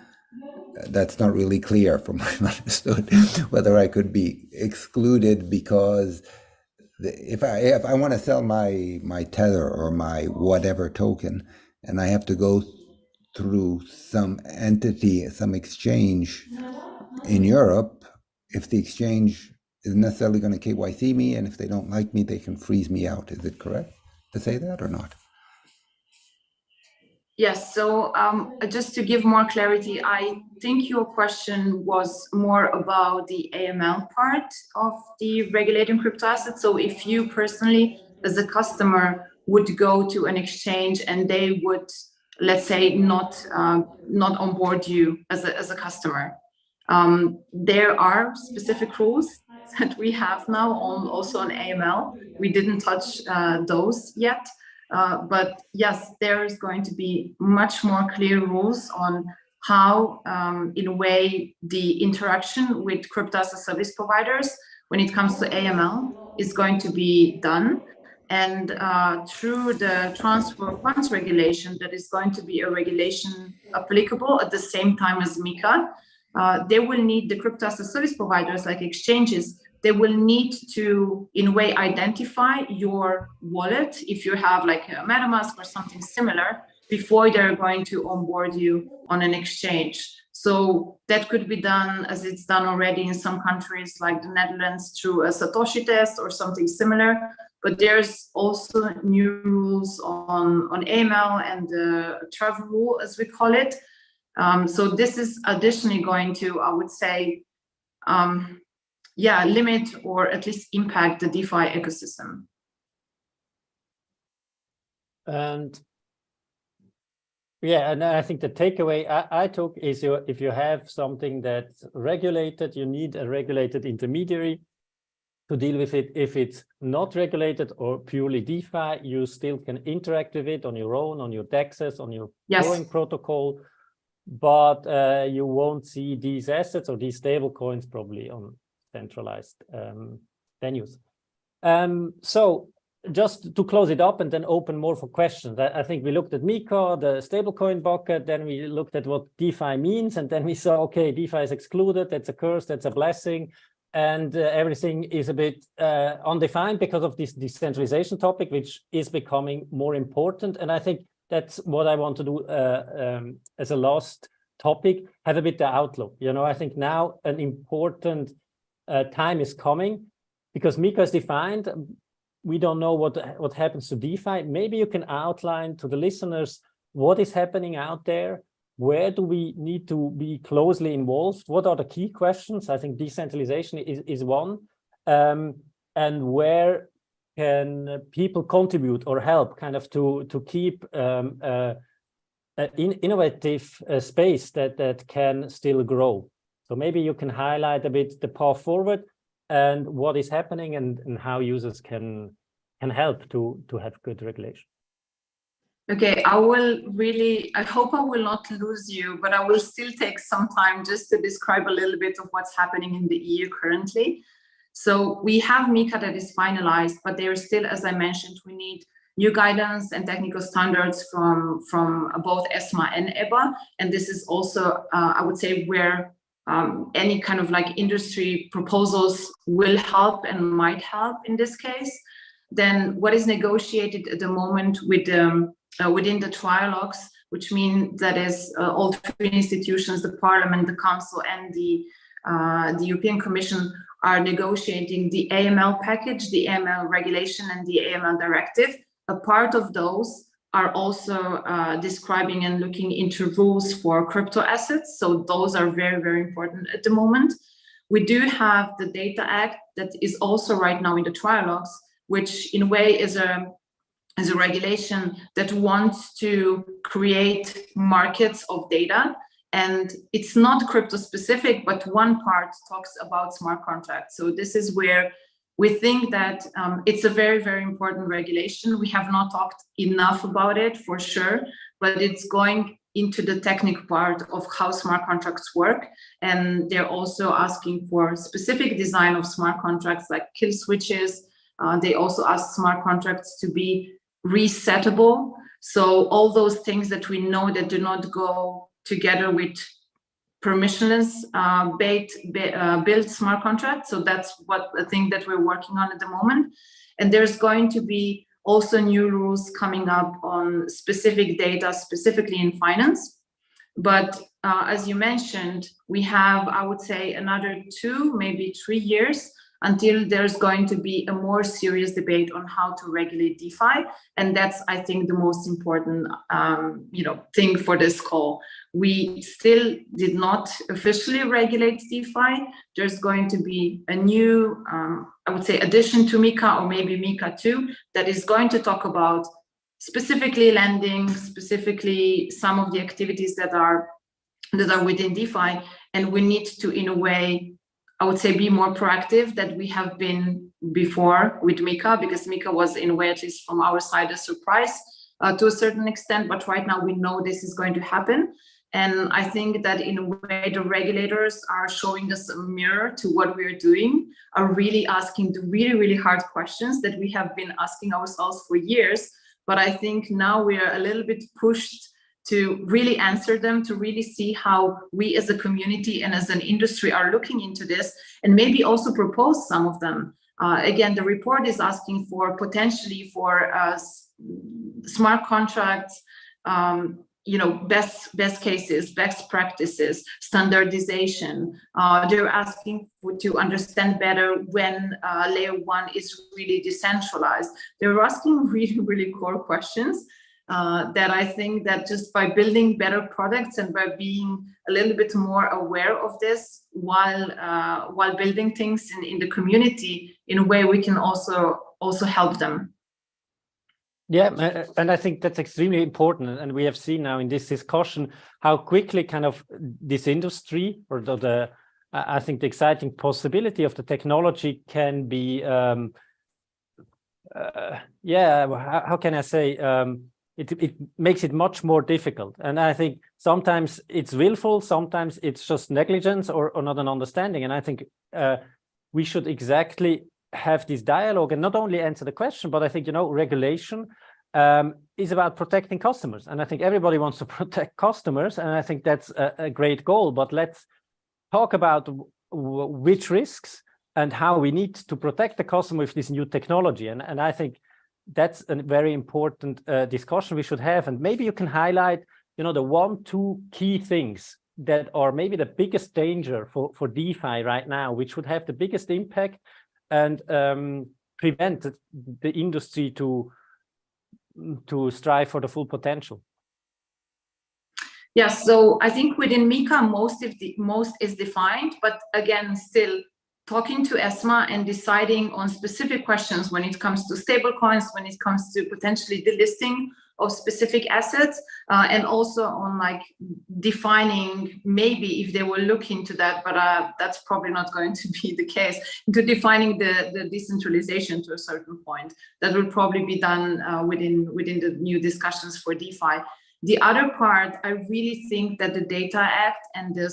that's not really clear from what I've understood, whether I could be excluded because if I want to sell my Tether or my whatever token, and I have to go through some entity, some exchange in Europe, if the exchange isn't necessarily going to KYC me, and if they don't like me, they can freeze me out. Is it correct to say that or not? Yes, so just to give more clarity, I think your question was more about the AML part of the regulating crypto assets. So if you personally, as a customer, would go to an exchange and they would, let's say, not onboard you as a customer. There are specific rules that we have now also on AML. We didn't touch those yet. But yes, there is going to be much more clear rules on how, in a way, the interaction with crypto as a service providers when it comes to AML is going to be done. And through the transfer of funds regulation, that is going to be a regulation applicable at the same time as MiCa. They will need the crypto as a service providers like exchanges. They will need to, in a way, identify your wallet if you have like a MetaMask or something similar before they're going to onboard you on an exchange. So that could be done as it's done already in some countries like the Netherlands through a Satoshi test or something similar. But there's also new rules on AML and the travel rule, as we call it. So this is additionally going to, I would say, limit or at least impact the DeFi ecosystem. And yeah, and I think the takeaway I took is if you have something that's regulated, you need a regulated intermediary to deal with it. If it's not regulated or purely DeFi, you still can interact with it on your own, on your DEXs, on your borrowing protocol, but you won't see these assets or these stable coins probably on centralized venues. So just to close it up and then open more for questions, I think we looked at MiCa, the stablecoin bucket, then we looked at what DeFi means, and then we saw, okay, DeFi is excluded, that's a curse, that's a blessing, and everything is a bit undefined because of this decentralization topic, which is becoming more important. And I think that's what I want to do as a last topic, have a bit the outlook. You know, I think now an important time is coming because MiCa is defined. We don't know what happens to DeFi. Maybe you can outline to the listeners what is happening out there. Where do we need to be closely involved? What are the key questions? I think decentralization is one. And where can people contribute or help kind of to keep an innovative space that can still grow? So maybe you can highlight a bit the path forward and what is happening and how users can help to have good regulation. Okay, I hope I will not lose you, but I will still take some time just to describe a little bit of what's happening in the EU currently. So we have MiCa that is finalized, but there is still, as I mentioned, we need new guidance and technical standards from both ESMA and EBA. And this is also, I would say, where any kind of like industry proposals will help and might help in this case. Then what is negotiated at the moment with within the trialogues, which means that is all three institutions, the Parliament, the Council, and the European Commission are negotiating the AML package, the AML regulation, and the AML directive. A part of those are also describing and looking into rules for crypto assets. So those are very, very important at the moment. We do have the Data Act that is also right now in the trialogues, which in a way is a regulation that wants to create markets of data. And it's not crypto specific, but one part talks about smart contracts. So this is where we think that it's a very, very important regulation. We have not talked enough about it for sure, but it's going into the technical part of how smart contracts work. And they're also asking for specific design of smart contracts like kill switches. They also ask smart contracts to be resettable. So all those things that we know that do not go together with permissionless build smart contracts. So that's what the thing that we're working on at the moment. And there's going to be also new rules coming up on specific data, specifically in finance. But as you mentioned, we have, I would say, another 2, maybe 3 years until there's going to be a more serious debate on how to regulate DeFi. And that's, I think, the most important thing for this call. We still did not officially regulate DeFi. There's going to be a new, I would say, addition to MiCa, or maybe MiCa 2, that is going to talk about specifically lending, specifically some of the activities that are within DeFi. And we need to, in a way, I would say, be more proactive than we have been before with MiCa, because MiCa was, in a way, at least from our side, a surprise to a certain extent. But right now we know this is going to happen. And I think that in a way, the regulators are showing us a mirror to what we're doing, are really asking the really, really hard questions that we have been asking ourselves for years. But I think now we are a little bit pushed to really answer them, to really see how we as a community and as an industry are looking into this, and maybe also propose some of them. Again, the report is asking for potentially for smart contracts, best cases, best practices, standardization. They're asking to understand better when layer 1 is really decentralized. They're asking really, really core questions. That I think that just by building better products and by being a little bit more aware of this while building things in the community, in a way we can also help them. Yeah, and I think that's extremely important. And we have seen now in this discussion how quickly kind of this industry, or I think the exciting possibility of the technology can be, how can I say, it makes it much more difficult. And I think sometimes it's willful, sometimes it's just negligence or not an understanding. And I think we should exactly have this dialogue and not only answer the question, but I think, regulation is about protecting customers. And I think everybody wants to protect customers. And I think that's a great goal. But let's talk about which risks and how we need to protect the customer with this new technology. And I think that's a very important discussion we should have. And maybe you can highlight, the 1-2 key things that are maybe the biggest danger for DeFi right now, which would have the biggest impact and prevent the industry to strive for the full potential. Yes, so I think within MiCa, most is defined, but again, still talking to ESMA and deciding on specific questions when it comes to stablecoins, when it comes to potentially the listing of specific assets, and also on defining, maybe if they will look into that, but that's probably not going to be the case, into defining the decentralization to a certain point. That will probably be done within the new discussions for DeFi. The other part, I really think that the Data Act and the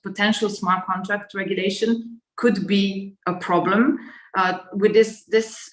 potential smart contract regulation could be a problem. With this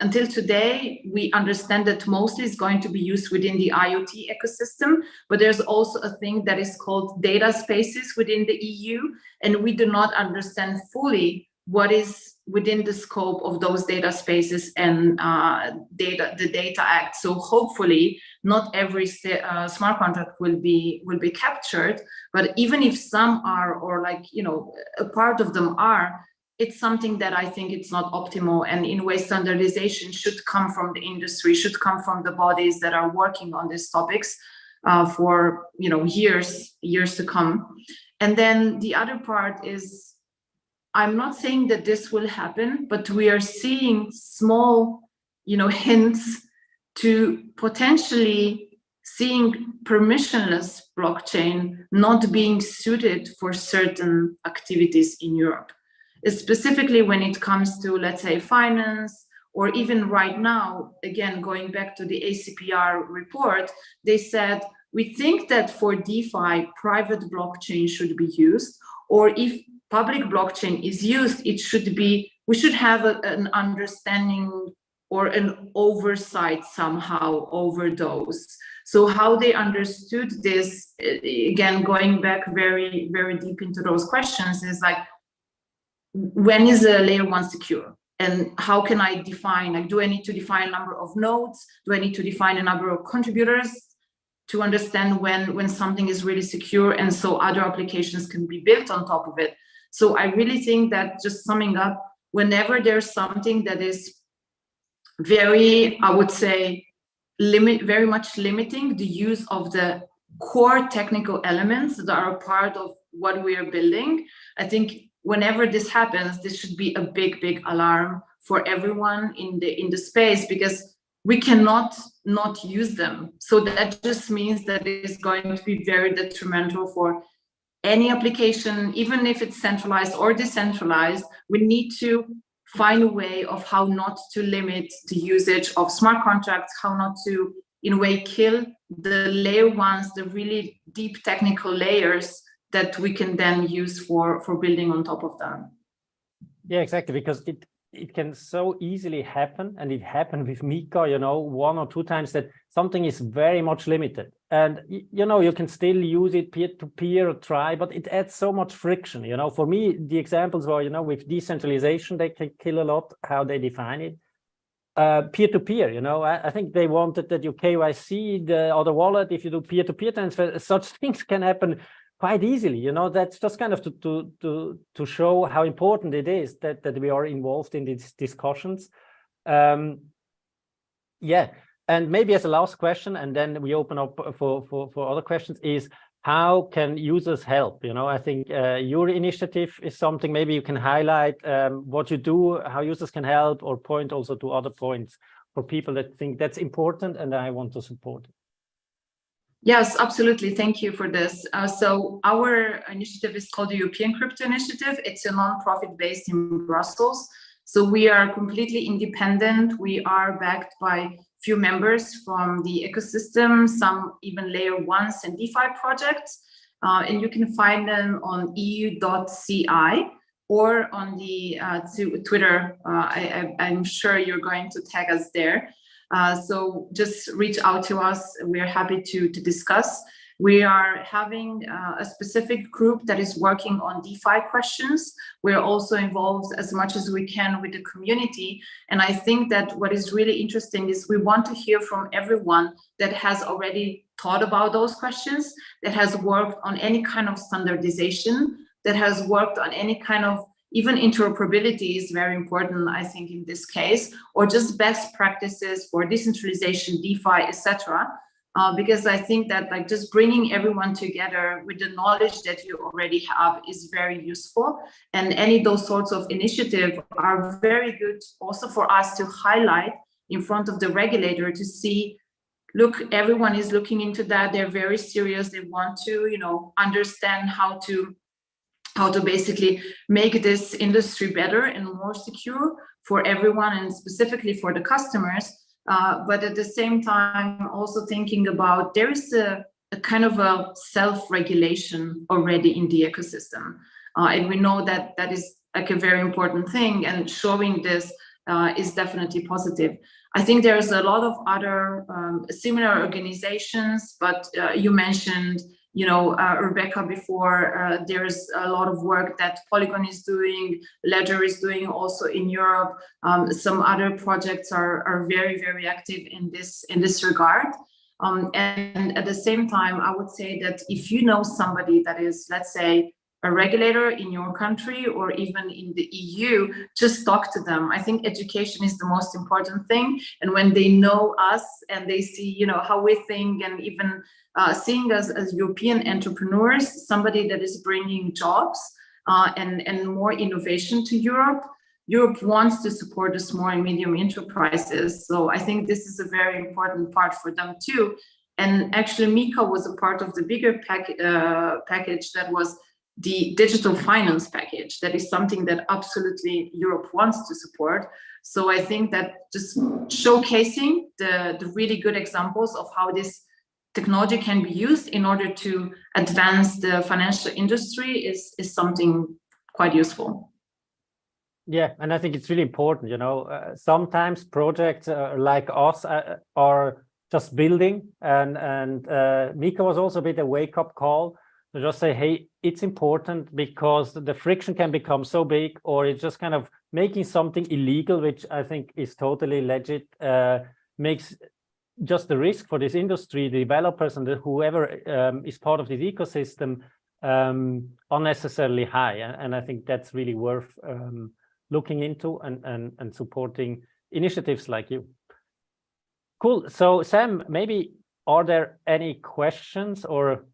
until today, we understand that mostly is going to be used within the IoT ecosystem, but there's also a thing that is called data spaces within the EU, and we do not understand fully what is within the scope of those data spaces and the Data Act. So hopefully, not every smart contract will be captured, but even if some are, or a part of them are, it's something that I think it's not optimal. And in a way, standardization should come from the industry, should come from the bodies that are working on these topics for years to come. And then the other part is, I'm not saying that this will happen, but we are seeing small, hints to potentially seeing permissionless blockchain not being suited for certain activities in Europe. Specifically when it comes to, let's say, finance, or even right now, again, going back to the ACPR report, they said we think that for DeFi, private blockchain should be used, or if public blockchain is used, we should have an understanding or an oversight somehow over those. So how they understood this, again, going back very, very deep into those questions, is like, when is a layer 1 secure? And how can I define, like, do I need to define a number of nodes? Do I need to define a number of contributors to understand when something is really secure, and so other applications can be built on top of it? So I really think that, just summing up, whenever there's something that is very, I would say, very much limiting the use of the core technical elements that are a part of what we are building, I think whenever this happens, this should be a big, big alarm for everyone in the space, because we cannot not use them. So that just means that it is going to be very detrimental for any application, even if it's centralized or decentralized. We need to find a way of how not to limit the usage of smart contracts, how not to, in a way, kill the layer 1s, the really deep technical layers that we can then use for building on top of them. Yeah, exactly, because it can so easily happen, and it happened with MiCa, you know, 1 or 2 times, that something is very much limited, and you know, you can still use it peer-to-peer or try, but it adds so much friction. You know, for me, the examples were, you know, with decentralization, they can kill a lot how they define it. Peer-to-peer, you know, I think they wanted that you KYC the other wallet if you do peer-to-peer transfer. Such things can happen quite easily, you know. That's just kind of to show how important it is that we are involved in these discussions. Yeah, and maybe as a last question, and then we open up for other questions, is how can users help? You know, I think your initiative is something maybe you can highlight what you do, how users can help, or point also to other points for people that think that's important and I want to support. Yes, absolutely. Thank you for this. So our initiative is called the European Crypto Initiative. It's a non-profit based in Brussels. So we are completely independent. We are backed by few members from the ecosystem, some even layer 1s and DeFi projects. And you can find them on eu.ci or on the Twitter. I'm sure you're going to tag us there. So just reach out to us. We're happy to discuss. We are having a specific group that is working on DeFi questions. We're also involved as much as we can with the community. And I think that what is really interesting is we want to hear from everyone that has already thought about those questions, that has worked on any kind of standardization, that has worked on any kind of, even interoperability is very important, I think, in this case, or just best practices for decentralization, DeFi, etc. Because I think that, like, just bringing everyone together with the knowledge that you already have is very useful. And any of those sorts of initiatives are very good also for us to highlight in front of the regulator to see, look, everyone is looking into that. They're very serious. They want to, you know, understand how to basically make this industry better and more secure for everyone, and specifically for the customers. But at the same time, also thinking about, there is a kind of a self-regulation already in the ecosystem. And we know that that is like a very important thing, and showing this is definitely positive. I think there's a lot of other similar organizations, but you mentioned, you know, Rebecca before, there's a lot of work that Polygon is doing, Ledger is doing also in Europe. Some other projects are very, very active in this regard. And at the same time, I would say that if you know somebody that is, let's say, a regulator in your country or even in the EU, just talk to them. I think education is the most important thing. And when they know us and they see, you know, how we think, and even seeing us as European entrepreneurs, somebody that is bringing jobs and more innovation to Europe, Europe wants to support the small and medium enterprises. So I think this is a very important part for them too. And actually, MiCa was a part of the bigger package that was the digital finance package. That is something that absolutely Europe wants to support. So I think that just showcasing the really good examples of how this technology can be used in order to advance the financial industry is something quite useful. Yeah, and I think it's really important, you know, sometimes projects like us are just building, and MiCa was also a bit a wake-up call to just say, hey, it's important because the friction can become so big, or it's just kind of making something illegal, which I think is totally legit, makes just the risk for this industry, the developers and whoever is part of this ecosystem unnecessarily high. And I think that's really worth looking into and supporting initiatives like you. Cool. So Sam, maybe are there any questions or?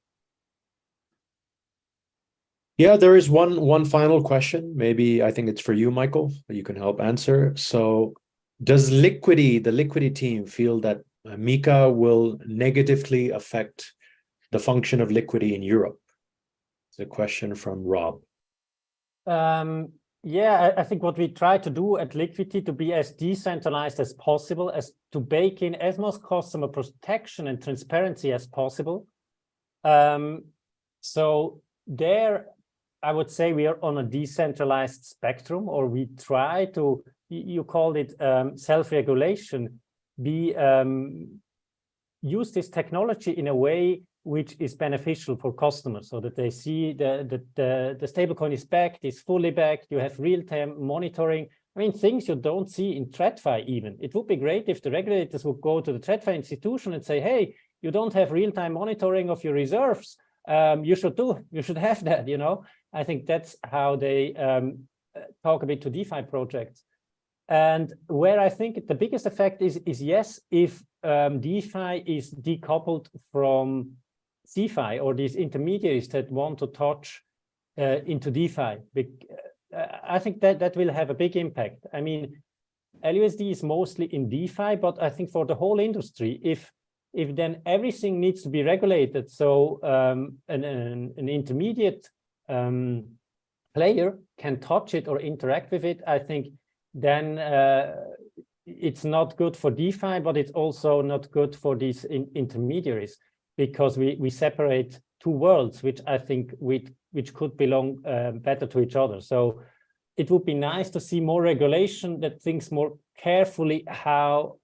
Yeah, there is one final question. Maybe I think it's for you, Michael, that you can help answer. So does the Liquity team feel that MiCa will negatively affect the function of Liquity in Europe? It's a question from Rob. Yeah, I think what we try to do at Liquity to be as decentralized as possible, as to bake in as much customer protection and transparency as possible. So there, I would say we are on a decentralized spectrum, or we try to, you called it self-regulation, use this technology in a way which is beneficial for customers, so that they see the stablecoin is backed, is fully backed, you have real-time monitoring. I mean, things you don't see in TradFi even. It would be great if the regulators would go to the TradFi institution and say, hey, you don't have real-time monitoring of your reserves. You should have that, you know. I think that's how they talk a bit to DeFi projects. And where I think the biggest effect is yes, if DeFi is decoupled from CeFi, or these intermediaries that want to touch into DeFi. I think that will have a big impact. I mean, LUSD is mostly in DeFi, but I think for the whole industry, if then everything needs to be regulated, so an intermediate player can touch it or interact with it, I think then it's not good for DeFi, but it's also not good for these intermediaries, because we separate two worlds, which I think which could belong better to each other. So it would be nice to see more regulation that thinks more carefully how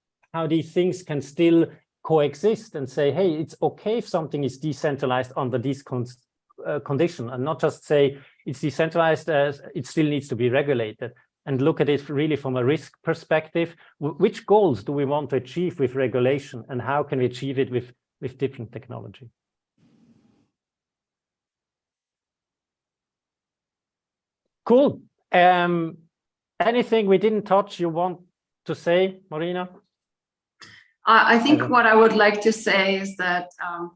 these things can still coexist, and say, hey, it's okay if something is decentralized under these conditions, and not just say it's decentralized as it still needs to be regulated, and look at it really from a risk perspective. Which goals do we want to achieve with regulation, and how can we achieve it with different technology? Cool. Anything we didn't touch you want to say, Marina? I think what I would like to say is that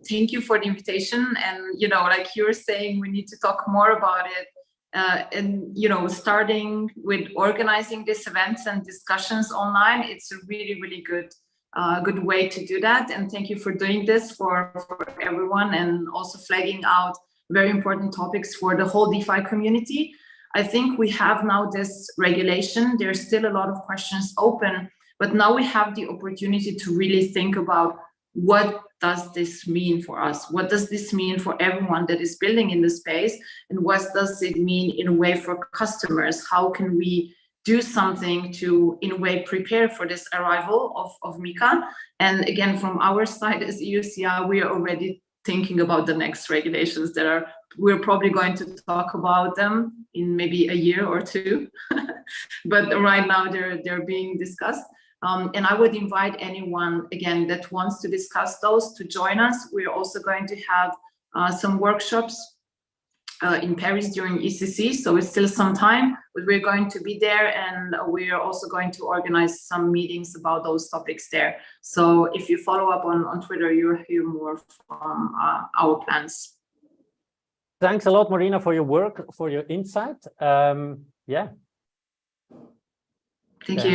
thank you for the invitation, and you know, like you're saying, we need to talk more about it, and you know, starting with organizing these events and discussions online, it's a really good way to do that. And thank you for doing this for everyone, and also flagging out very important topics for the whole DeFi community. I think we have now this regulation. There's still a lot of questions open, but now we have the opportunity to really think about, what does this mean for us? What does this mean for everyone that is building in the space? And what does it mean in a way for customers? How can we do something to, in a way, prepare for this arrival of MiCa? And again, from our side as EUCR, we are already thinking about the next regulations that we're probably going to talk about them in maybe a year or two. But right now they're being discussed. And I would invite anyone, again, that wants to discuss those to join us. We're also going to have some workshops in Paris during ECC, so it's still some time, but we're going to be there, and we're also going to organize some meetings about those topics there. So if you follow up on Twitter, you'll hear more from our plans. Thanks a lot, Marina, for your work, for your insight. Yeah. Thank you.